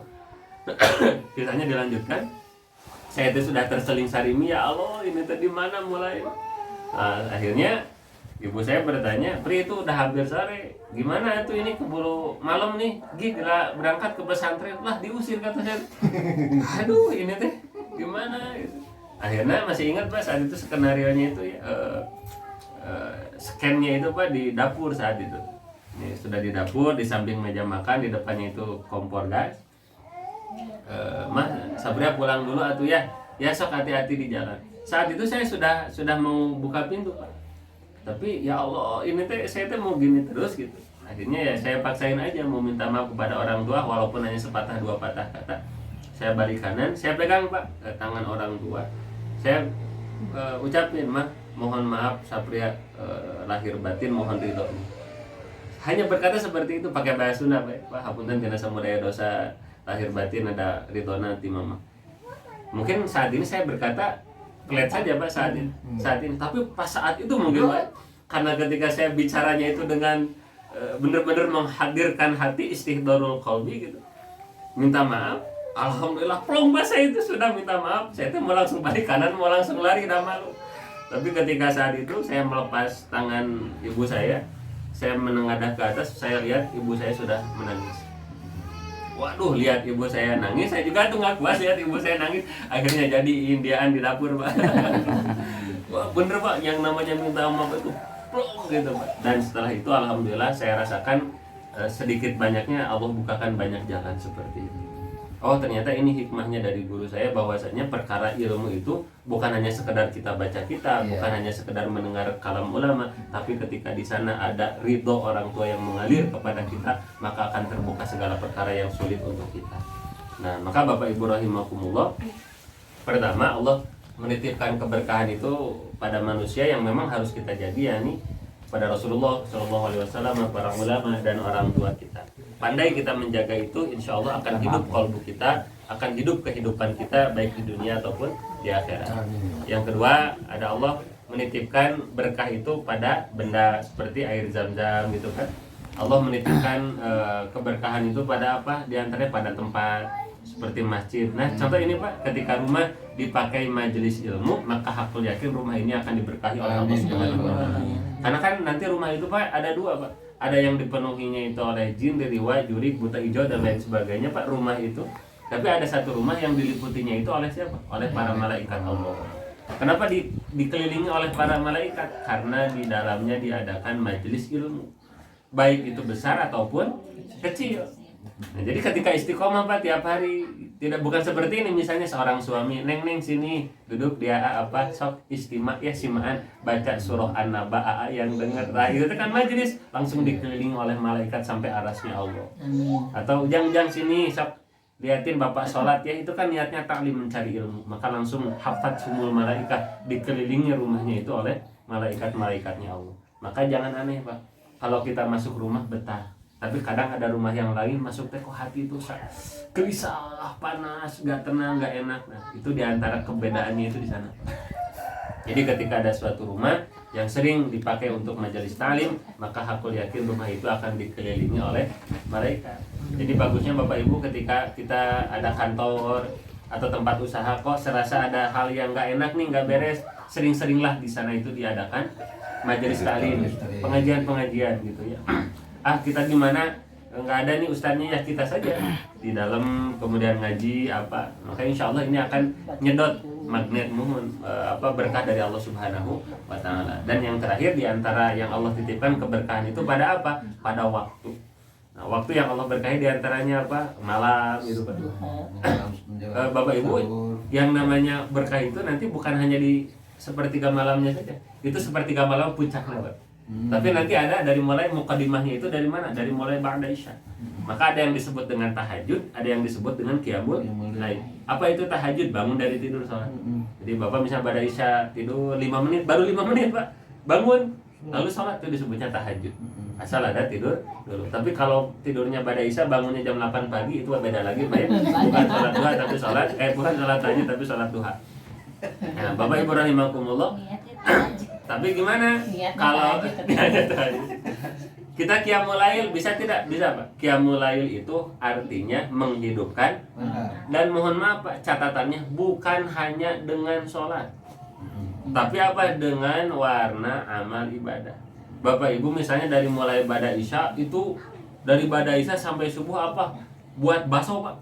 kisahnya dilanjutkan. Saya itu sudah terseling sarimi, ya Allah ini tadi mana mulai. Nah, akhirnya ibu saya bertanya, Pri itu udah hampir sore, gimana itu ini keburu malam nih, gila berangkat ke pesantren. Lah diusir kata saya. Aduh ini teh gimana gitu. Akhirnya masih ingat Pak saat itu skenarionya itu ya, scan-nya itu Pak di dapur saat itu. Ini sudah di dapur, di samping meja makan, di depannya itu kompor gas. Mas Sabria pulang dulu atuh ya. Ya sok hati-hati di jalan. Saat itu saya sudah mau buka pintu Pak. Tapi ya Allah ini saya mau gini terus gitu. Akhirnya ya saya paksain aja mau minta maaf kepada orang tua walaupun hanya sepatah dua patah kata. Saya balik kanan, saya pegang Pak tangan orang tua. Saya ucapin, Mah mohon maaf Sapria lahir batin mohon ridho. Hanya berkata seperti itu pakai bahasa Sunda Pak. Hapunten tina samudaya dosa lahir batin ada ridhona ti mama. Mungkin saat ini saya berkata kelihatan saja Pak saat ini. Tapi pas saat itu mungkin Pak, karena ketika saya bicaranya itu dengan benar-benar menghadirkan hati istihdharul qalbi gitu. Minta maaf, alhamdulillah plong Pak saya itu sudah minta maaf. Saya itu mau langsung balik kanan, mau langsung lari dah malu. Tapi ketika saat itu saya melepas tangan ibu saya menengadah ke atas, saya lihat ibu saya sudah menangis. Waduh, lihat ibu saya nangis, saya juga tuh nggak kuat lihat ibu saya nangis. Akhirnya jadi Indiaan di dapur Pak. Wah bener Pak, yang namanya minta maaf itu plong gitu Pak. Dan setelah itu alhamdulillah saya rasakan sedikit banyaknya Allah bukakan banyak jalan seperti itu. Oh ternyata ini hikmahnya dari guru saya bahwasanya perkara ilmu itu bukan hanya sekedar kita baca kitab, bukan hanya sekedar mendengar kalam ulama, tapi ketika di sana ada ridho orang tua yang mengalir kepada kita, maka akan terbuka segala perkara yang sulit untuk kita. Nah maka Bapak Ibu rahimakumullah, pertama Allah menitipkan keberkahan itu pada manusia yang memang harus kita jadi, yakni pada Rasulullah SAW, para ulama dan orang tua kita. Pandai kita menjaga itu, insya Allah akan hidup kalbu kita, akan hidup kehidupan kita baik di dunia ataupun di akhirat. Yang kedua, ada Allah menitipkan berkah itu pada benda seperti air zam-zam gitu kan. Allah menitipkan keberkahan itu pada apa? Di antaranya pada tempat seperti masjid. Nah, contoh ini Pak, ketika rumah dipakai majelis ilmu, maka hakul yakin rumah ini akan diberkahi oleh Allah Subhanahu wa taala. Karena kan nanti rumah itu Pak ada dua Pak. Ada yang dipenuhinya itu oleh jin, deriwa, jurik, buta hijau dan lain sebagainya Pak, rumah itu. Tapi ada satu rumah yang diliputinya itu oleh siapa? Oleh para malaikat Allah. Kenapa dikelilingi oleh para malaikat? Karena di dalamnya diadakan majelis ilmu, baik itu besar ataupun kecil. Nah, jadi ketika istiqomah Pak tiap hari, tidak bukan seperti ini misalnya seorang suami, neng sini duduk dia apa sok istima ya simaan baca surah An-Naba yang dengar itu kan majelis langsung dikelilingi oleh malaikat sampai arasnya Allah. Atau jang sini sok liatin bapak sholat ya, itu kan niatnya taklim mencari ilmu, maka langsung hafat sumul malaikat, dikelilingi rumahnya itu oleh malaikat-malaikatnya Allah. Maka jangan aneh Pak, kalau kita masuk rumah betah. Tapi kadang ada rumah yang lain masuk teh kok hati itu gelisah, panas, gak tenang, gak enak. Nah, itu diantara kebedaannya itu di sana. Jadi ketika ada suatu rumah yang sering dipakai untuk majelis ta'lim, maka hakul yakin rumah itu akan dikelilingi oleh malaikat. Jadi bagusnya Bapak Ibu ketika kita ada kantor atau tempat usaha kok serasa ada hal yang gak enak nih, gak beres, sering-seringlah di sana itu diadakan majelis ta'lim, pengajian-pengajian gitu ya. Kita gimana nggak ada nih ustadznya ya kita saja di dalam kemudian ngaji apa, maka insya Allah ini akan nyedot magnet mohon berkah dari Allah Subhanahu wa taala. Dan yang terakhir diantara yang Allah titipkan keberkahan itu pada apa? Pada waktu. Nah, waktu yang Allah berkahi diantaranya apa? Malam gitu Pak. Bapak Ibu, yang namanya berkah itu nanti bukan hanya di sepertiga malamnya saja, itu sepertiga malam puncaknya Pak. Tapi nanti ada dari mulai mukadimahnya itu dari mana? Dari mulai ba'da isya. Maka ada yang disebut dengan tahajud, ada yang disebut dengan qiyamul lail. Apa itu tahajud? Bangun dari tidur sholat. Jadi Bapak misalnya ba'da isya tidur 5 menit, baru 5 menit Pak, bangun lalu sholat, itu disebutnya tahajud. Asal ada tidur dulu. Tapi kalau tidurnya ba'da isya bangunnya jam 8 pagi itu beda lagi Pak ya. Bukan sholat duha tapi bukan sholat tahajud tapi sholat duha. Nah, Bapak Ibu rahimakumullah. Tapi gimana kalau kita qiyamul lail bisa tidak? Bisa Pak. Qiyamul lail itu artinya menghidupkan. Dan mohon maaf Pak, catatannya bukan hanya dengan sholat, tapi apa? Dengan warna amal ibadah. Bapak Ibu misalnya dari mulai ba'da isya itu, dari ba'da isya sampai subuh apa? Buat bakso Pak.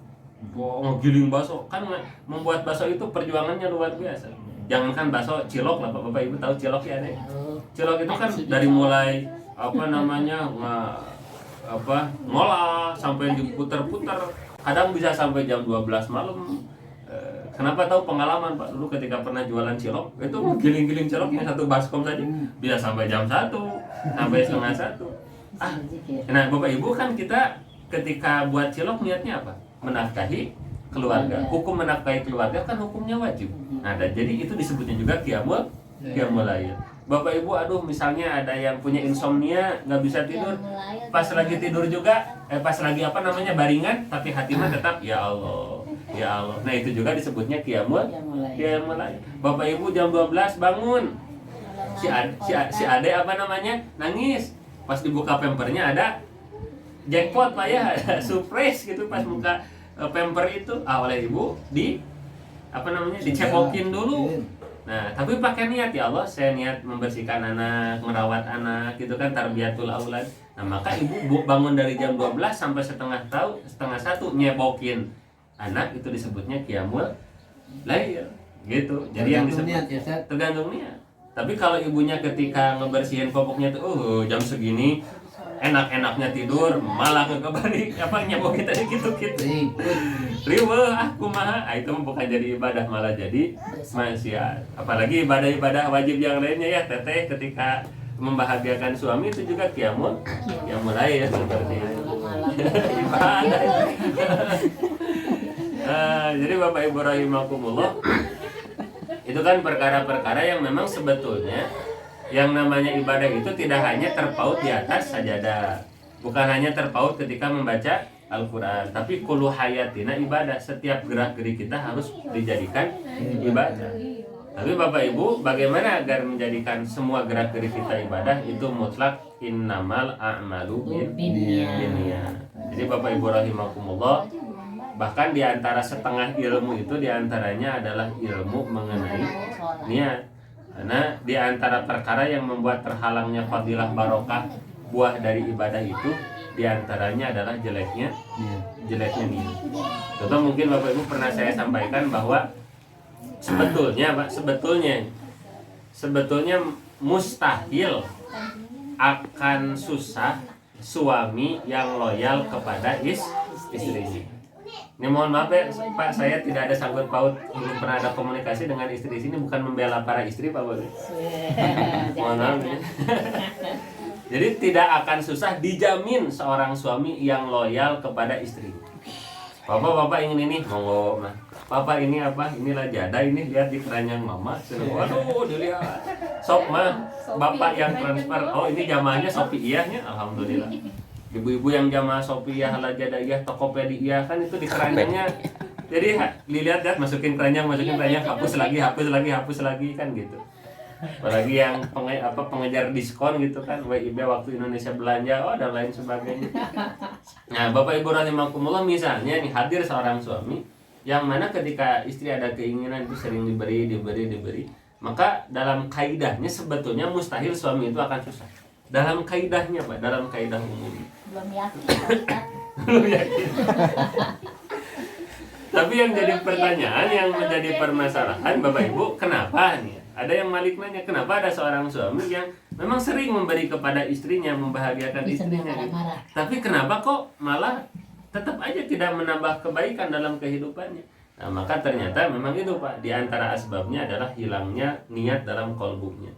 Ngegiling bakso. Kan membuat bakso itu perjuangannya luar biasa. Jangankan bakso, cilok lah Bapak Ibu tahu cilok ya nih. Cilok itu kan dari mulai ngolah sampai diputer-puter, kadang bisa sampai jam 12 malam. Kenapa tahu pengalaman Pak, dulu ketika pernah jualan cilok, itu giling-giling ciloknya satu baskom saja bisa sampai jam 1 sampai setengah 1. Nah Bapak Ibu kan kita ketika buat cilok niatnya apa? Menafkahi keluarga. Hukum menafkahi keluarga kan hukumnya wajib. Nah, jadi itu disebutnya juga qiyamul lail. Bapak Ibu, aduh misalnya ada yang punya insomnia, nggak bisa tidur, pas lagi tidur juga, pas lagi baringan, tapi hatinya tetap ya Allah, ya Allah. Nah itu juga disebutnya qiyamul lail. Bapak Ibu jam 12 bangun, si ade nangis, pas dibuka pampernya ada jackpot Pak ya, ada surprise gitu pas buka pamper itu oleh ibu dicepokin dulu. Nah tapi pakai niat ya Allah, saya niat membersihkan anak, merawat anak gitu kan, tarbiyatul aulad. Nah maka ibu bangun dari jam 12 sampai setengah 1 nyebokin anak, itu disebutnya qiyamul lail gitu. Jadi yang disebut niat, ya, tergantung niat. Tapi kalau ibunya ketika ngebersihin popoknya tuh jam segini enak-enaknya tidur, malah kebalik nyebokin tadi gitu-gitu. Riweuh kumaha, itu bukan jadi ibadah, malah jadi maksiat. Apalagi ibadah-ibadah wajib yang lainnya ya teteh, ketika membahagiakan suami itu juga qiyamul lail seperti itu. Ibadah. Jadi Bapak Ibu rahimakumullah, itu kan perkara-perkara yang memang sebetulnya yang namanya ibadah itu tidak hanya terpaut di atas sajadah, bukan hanya terpaut ketika membaca Al-Quran, tapi kullu hayatina ibadah. Setiap gerak-gerik kita harus dijadikan ibadah. Tapi Bapak Ibu, bagaimana agar menjadikan semua gerak-gerik kita ibadah? Itu mutlak innamal a'malu binniyat. Jadi Bapak Ibu rahimakumullah, bahkan di antara setengah ilmu itu diantaranya adalah ilmu mengenai niat. Karena di antara perkara yang membuat terhalangnya fadilah barokah buah dari ibadah itu diantaranya adalah jeleknya niat. Contoh mungkin Bapak Ibu pernah saya sampaikan bahwa sebetulnya mustahil akan susah suami yang loyal kepada istrinya. Ini mohon maaf ya Pak, saya tidak ada sangkut paut, belum pernah ada komunikasi dengan istri di sini, bukan membela para istri Pak Bapak. Mohon maaf ya. Jadi tidak akan susah dijamin seorang suami yang loyal kepada istri. Bapak ingin ini, monggo mah. Papa ini apa? Inilah jada ini, lihat di keranjang mama. Waduh, dilihat. Sok mah, bapak yang transfer. Oh ini jamaahnya Sofiiyahnya, alhamdulillah. Ibu-ibu yang jamaah Sofiiyah, ala jadaiyah, Tokopedia kan itu di keranjangnya. Jadi dilihat ya, masukin keranjang, hapus lagi kan gitu. Apalagi yang pengejar diskon gitu kan, WIB waktu Indonesia belanja, dan lain sebagainya. Nah, Bapak Ibu rahimakumullah, misalnya nih hadir seorang suami yang mana ketika istri ada keinginan itu sering diberi, maka dalam kaidahnya sebetulnya mustahil suami itu akan susah. Dalam kaidahnya Pak, dalam kaidah umum. Belum yakin. Tapi yang jadi pertanyaan, yang menjadi permasalahan Bapak Ibu, kenapa nih? Ada yang Malik nanya, kenapa ada seorang suami yang memang sering memberi kepada istrinya, membahagiakan istrinya gitu. Tapi kenapa kok malah tetap aja tidak menambah kebaikan dalam kehidupannya? Nah, maka ternyata memang itu Pak, di antara asbabnya adalah hilangnya niat dalam kolbunya.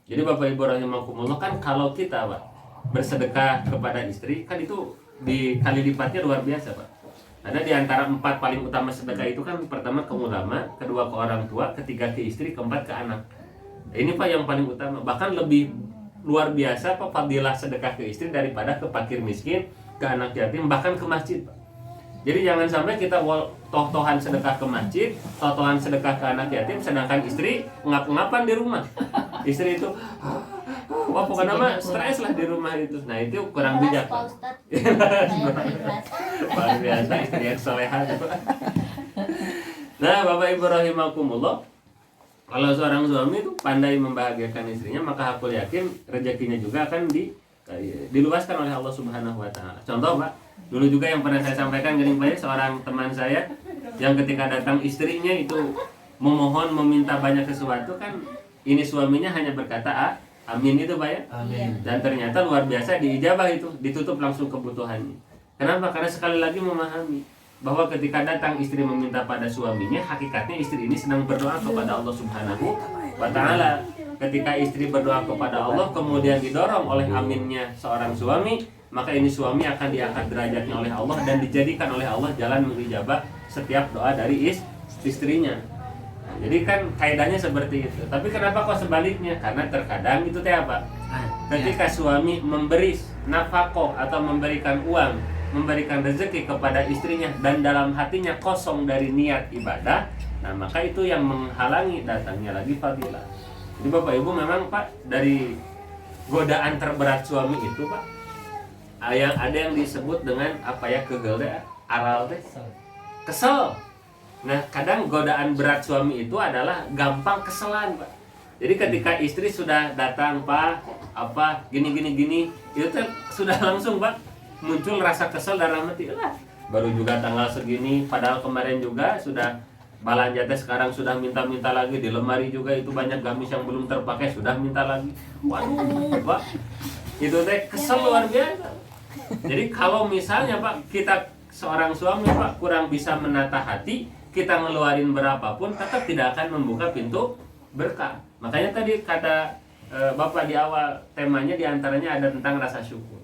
Jadi Bapak Ibu rahimakumullah, kan kalau kita Pak bersedekah kepada istri, kan itu dikali lipatnya luar biasa Pak. Karena di antara 4 paling utama sedekah itu kan pertama ke ulama, kedua ke orang tua, ketiga ke istri, keempat ke anak. Ini Pak yang paling utama. Bahkan lebih luar biasa Pak fadilah sedekah ke istri daripada ke fakir miskin, ke anak yatim, bahkan ke masjid Pak. Jadi jangan sampai kita toh-tohan sedekah ke masjid, toh-tohan sedekah ke anak yatim, sedangkan istri ngap-ngapan di rumah. Istri itu wah pokoknya mah stres lah di rumah itu. Nah itu kurang bijak Pak. Luar biasa istri yang soleha. Nah Bapak Ibu rahimakumullah, kalau seorang suami itu pandai membahagiakan istrinya, maka aku yakin rezekinya juga akan diluaskan oleh Allah Subhanahu wa taala. Contoh Pak, dulu juga yang pernah saya sampaikan gini Pak, seorang teman saya yang ketika datang istrinya itu memohon meminta banyak sesuatu, kan ini suaminya hanya berkata amin itu Pak ya. Amin. Dan ternyata luar biasa diijabah itu, ditutup langsung kebutuhannya. Kenapa? Karena sekali lagi memahami bahwa ketika datang istri meminta pada suaminya, hakikatnya istri ini sedang berdoa kepada Allah Subhanahu wa taala. Ketika istri berdoa kepada Allah kemudian didorong oleh aminnya seorang suami, maka ini suami akan diangkat derajatnya oleh Allah dan dijadikan oleh Allah jalan mengijabah setiap doa dari istrinya. Jadi kan kaidahnya seperti itu. Tapi kenapa kok sebaliknya? Karena terkadang itu teh apa? Ketika suami memberi nafkah atau memberikan uang, memberikan rezeki kepada istrinya dan dalam hatinya kosong dari niat ibadah, nah maka itu yang menghalangi datangnya lagi fadilah. Jadi Bapak Ibu memang Pak, dari godaan terberat suami itu Pak, ada yang disebut dengan apa ya, kegel deh, aral deh, kesel. Nah kadang godaan berat suami itu adalah gampang keselan Pak. Jadi ketika istri sudah datang Pak, apa gini, itu sudah langsung Pak muncul rasa kesel dalam hati. Baru juga tanggal segini, padahal kemarin juga sudah belanja teh, sekarang sudah minta lagi. Di lemari juga itu banyak gamis yang belum terpakai, sudah minta lagi. Waduh Pak, itu teh kesel luar biasa. Jadi kalau misalnya Pak, kita seorang suami Pak kurang bisa menata hati, kita ngeluarin berapapun tetap tidak akan membuka pintu berkah. Makanya tadi kata Bapak di awal, temanya diantaranya ada tentang rasa syukur.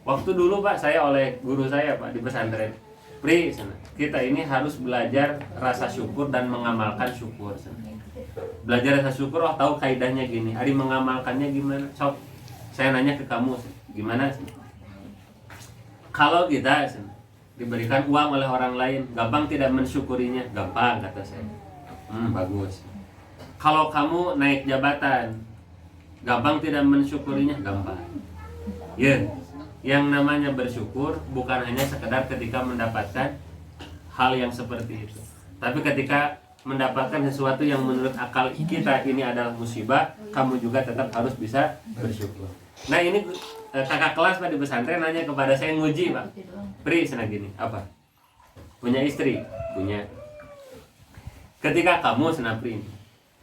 Waktu dulu Pak, saya oleh guru saya Pak di pesantren, Pri, kita ini harus belajar rasa syukur dan mengamalkan syukur. Belajar rasa syukur, tahu kaidahnya gini. Ari mengamalkannya gimana? Sok, saya nanya ke kamu, gimana? Kalau kita diberikan uang oleh orang lain, gampang tidak mensyukurinya? Gampang, kata saya. Bagus. Kalau kamu naik jabatan, gampang tidak mensyukurinya? Gampang. Ya, yang namanya bersyukur bukan hanya sekedar ketika mendapatkan hal yang seperti itu. Tapi ketika mendapatkan sesuatu yang menurut akal kita ini adalah musibah, kamu juga tetap harus bisa bersyukur. Nah ini kakak kelas Pak di pesantren nanya kepada saya, nguji Pak, Pri senang gini, apa? Punya istri? Punya. Ketika kamu senang Pri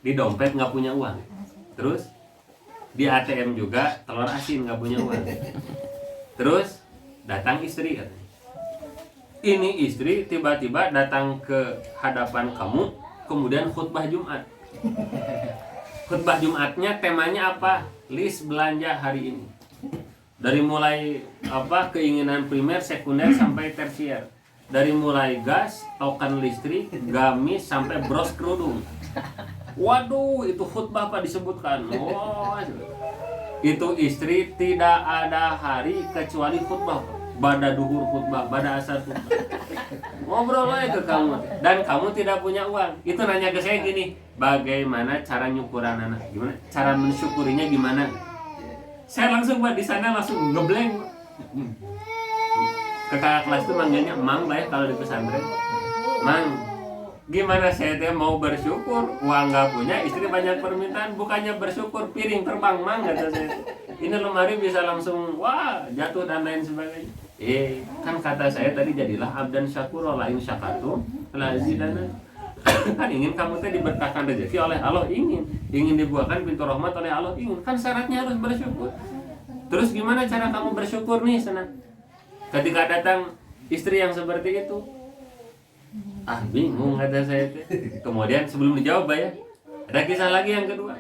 di dompet nggak punya uang, terus di ATM juga telur asin nggak punya uang, terus datang istri katanya. Ini istri tiba-tiba datang ke hadapan kamu, kemudian khutbah Jumat. Khutbah Jumatnya temanya apa? List belanja hari ini. Dari mulai keinginan primer, sekunder sampai tersier. Dari mulai gas, token listrik, gamis sampai bros kerudung. Waduh, itu khutbah apa disebutkan? Oh, itu istri tidak ada hari kecuali khutbah. Bada duhur khutbah, bada asar khutbah. Ngobrol aja ke kamu. Dan kamu tidak punya uang. Itu nanya ke saya gini, bagaimana cara nyukuran anak? Gimana? Cara mensyukurinya gimana? Saya langsung Pak di sana langsung ngeblank. Ke kakak kelas itu manggilnya Mang lah ya kalau di pesantren. Mang, gimana saya teh mau bersyukur? Uang nggak punya, istri banyak permintaan, bukannya bersyukur piring terbang Mang kata saya. Ini lemari bisa langsung wah jatuh dan lain sebagainya. Kan kata saya tadi jadilah abdan syakur la in syakartum la azidana. Kan ingin kamu teh diberkahkan rezeki oleh Allah, ingin dibuahkan pintu rahmat oleh Allah, ingin. Kan syaratnya harus bersyukur. Terus gimana cara kamu bersyukur nih senang? Ketika datang istri yang seperti itu, bingung kata saya teh. Kemudian sebelum dijawab ya, ada kisah lagi yang kedua.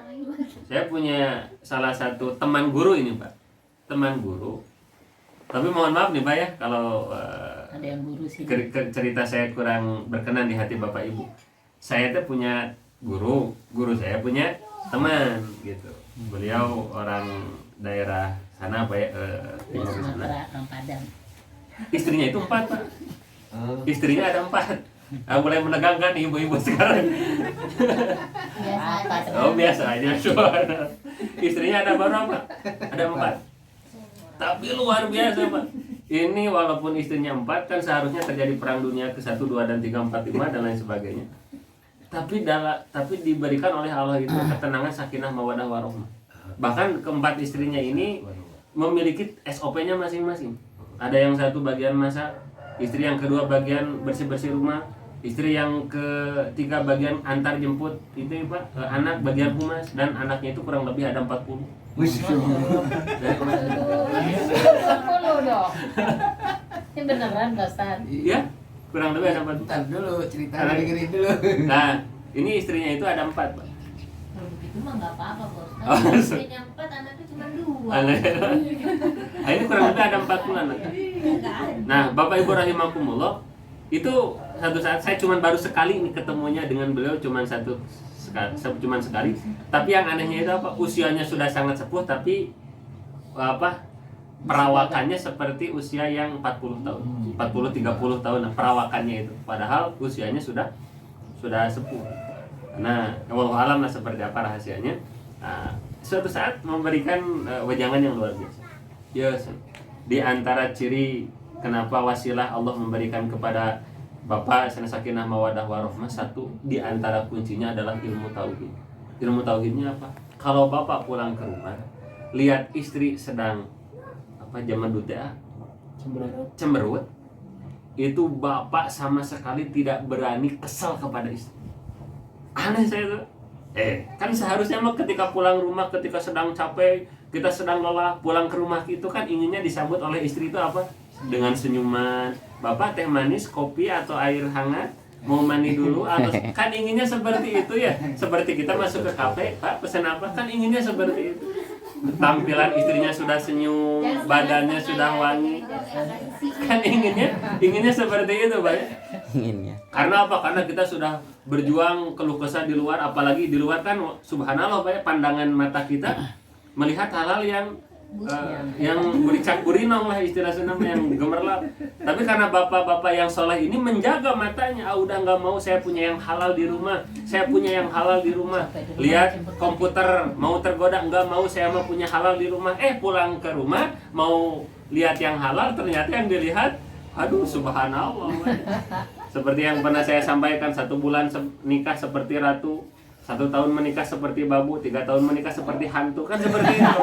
Saya punya salah satu teman guru ini Pak, teman guru. Tapi mohon maaf nih Pak ya kalau ada yang guru sih. cerita saya kurang berkenan di hati Bapak Ibu. Saya tuh punya guru saya punya teman gitu. Beliau orang daerah sana Pak ya, timur sana. Orang Padang. Istrinya itu 4 Pak. Istrinya ada 4. Mulai menegangkan ibu-ibu sekarang. Biasa. Oh biasa aja suara. Istrinya ada berapa? Ada 4. Tapi luar biasa Pak. Ini walaupun istrinya 4 kan seharusnya terjadi perang dunia ke-1, 2, dan 3, 4, 5 dan lain sebagainya. Tapi diberikan oleh Allah itu ketenangan, sakinah, mawadah, warahmah. Bahkan keempat istrinya ini memiliki SOP-nya masing-masing. Ada yang satu bagian masak, istri yang kedua bagian bersih-bersih rumah, istri yang ketiga bagian antar jemput itu Pak, anak bagian humas, dan anaknya itu kurang lebih ada 40. Dari kemarin. 40 dong. Ini beneran Ustaz. Iya, kurang lebih ada 40. Bentar dulu, ceritanya dengerin dulu. Nah, ini istrinya itu ada 4 Pak. Kalau begitu mah nggak apa-apa Bos. Oh, Istrinya 4, anaknya cuma 2. Nah, ini kurang lebih ada 40 anak. Nah, Bapak Ibu rahimakumullah, itu satu saat saya baru sekali nih ketemunya dengan beliau, cuman sekali. Tapi yang anehnya itu apa? Usianya sudah sangat sepuh, tapi perawakannya seperti usia yang 40 tahun, 40-30 tahun. Nah, perawakannya itu, padahal usianya sudah sepuh. Nah, wallahu alam lah seperti apa rahasianya. Nah, suatu saat memberikan wejangan yang luar biasa. Yes. Di antara ciri kenapa wasilah Allah memberikan kepada Bapak sakinah mawadah warahmah, satu di antara kuncinya adalah ilmu tauhid. Ilmu tauhidnya apa? Kalau Bapak pulang ke rumah, lihat istri sedang zaman dulu cemberut, itu Bapak sama sekali tidak berani kesal kepada istri. Aneh saya tuh. Kan seharusnya mah ketika pulang rumah, ketika sedang capek, kita sedang lelah, pulang ke rumah itu kan inginnya disambut oleh istri itu apa? Dengan senyuman. Bapak teh manis, kopi atau air hangat, mau mandi dulu atau kan inginnya seperti itu ya. Seperti kita masuk ke kafe, Pak pesan apa? Kan inginnya seperti itu. Tampilan istrinya sudah senyum, badannya sudah wangi. Kan inginnya seperti itu, Pak. Inginnya. Karena apa? Karena kita sudah berjuang keluh kesah di luar, apalagi di luar kan subhanallah Pak, pandangan mata kita melihat hal-hal yang bericak burinong lah istilah Sunda yang gemerlap. Tapi karena bapak-bapak yang soleh ini menjaga matanya, udah nggak mau saya punya yang halal di rumah, saya punya yang halal di rumah. Lihat komputer mau tergoda, nggak mau saya mau punya halal di rumah. Pulang ke rumah mau lihat yang halal, ternyata yang dilihat, aduh subhanallah. Seperti yang pernah saya sampaikan, 1 bulan nikah seperti ratu, 1 tahun menikah seperti babu, 3 tahun menikah seperti hantu, kan seperti itu.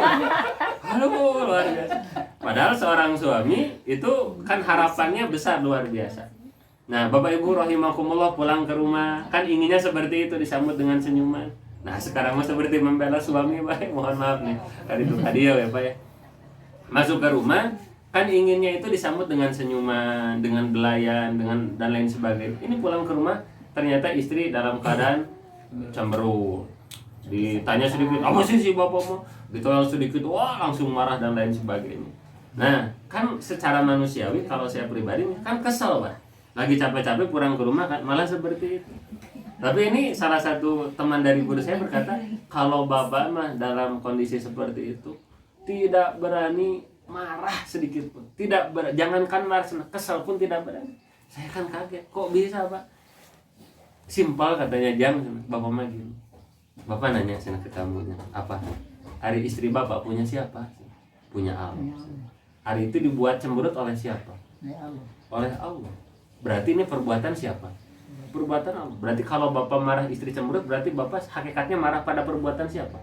Aduh, luar biasa. Padahal seorang suami itu kan harapannya besar, luar biasa. Nah, Bapak Ibu rahimakumullah, pulang ke rumah kan inginnya seperti itu, disambut dengan senyuman. Nah, sekarang mah seperti membela suami, Pak. Mohon maaf nih. Tadi ya, Pak ya. Masuk ke rumah kan inginnya itu disambut dengan senyuman, dengan belayan, dengan dan lain sebagainya. Ini pulang ke rumah ternyata istri dalam keadaan cemberut. Ditanya sedikit, apa sih si bapakmu? Ditolak sedikit, wah langsung marah dan lain sebagainya. Nah, kan secara manusiawi kalau saya pribadi kan kesel, Pak. Lagi capek-capek pulang ke rumah kan malah seperti itu. Tapi ini salah satu teman dari guru saya berkata, kalau bapak mah dalam kondisi seperti itu tidak berani marah sedikit pun, jangankan marah, kesal pun tidak berani. Saya kan kaget, kok bisa, Pak? Simpel katanya, bapak mah gini. Bapak nanya sana ke tamunya, apa? Hari istri bapak punya siapa? Punya Allah. Hari itu dibuat cemberut oleh siapa? Oleh Allah. Berarti ini perbuatan siapa? Perbuatan Allah. Berarti kalau bapak marah istri cemberut, berarti bapak hakikatnya marah pada perbuatan siapa?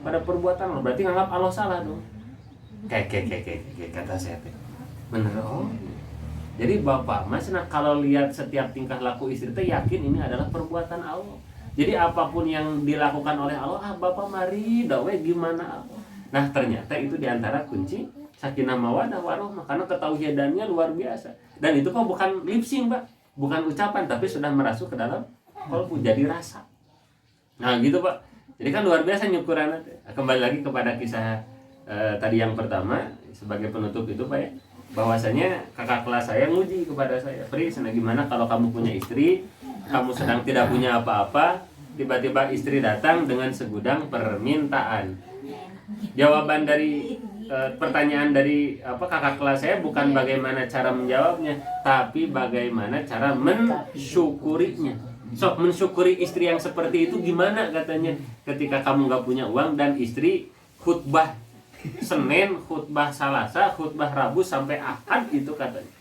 Pada perbuatan Allah. Berarti nganggap Allah salah dong. Kayak kata saya teh. Bener, oh. Jadi bapak mas, nah kalau lihat setiap tingkah laku istri teh yakin ini adalah perbuatan Allah. Jadi apapun yang dilakukan oleh Allah, bapak mari dawe gimana Allah. Nah ternyata itu diantara kunci sakinah mawaddah warahmah, karena ketauhidannya luar biasa. Dan itu kok bukan lip sync, Pak, bukan ucapan, tapi sudah merasuk ke dalam kalbu, jadi rasa. Nah gitu, Pak. Jadi kan luar biasa nyukuran. Kembali lagi kepada kisah tadi yang pertama sebagai penutup itu, Pak ya, bahwasanya kakak kelas saya nguji kepada saya, Pri, gimana kalau kamu punya istri, kamu sedang tidak punya apa-apa, tiba-tiba istri datang dengan segudang permintaan. Jawaban dari pertanyaan dari kakak kelas saya bukan bagaimana cara menjawabnya, tapi bagaimana cara mensyukurinya. So, mensyukuri istri yang seperti itu gimana katanya? Ketika kamu nggak punya uang dan istri khutbah Senin, khutbah Selasa, khutbah Rabu sampai Ahad itu katanya.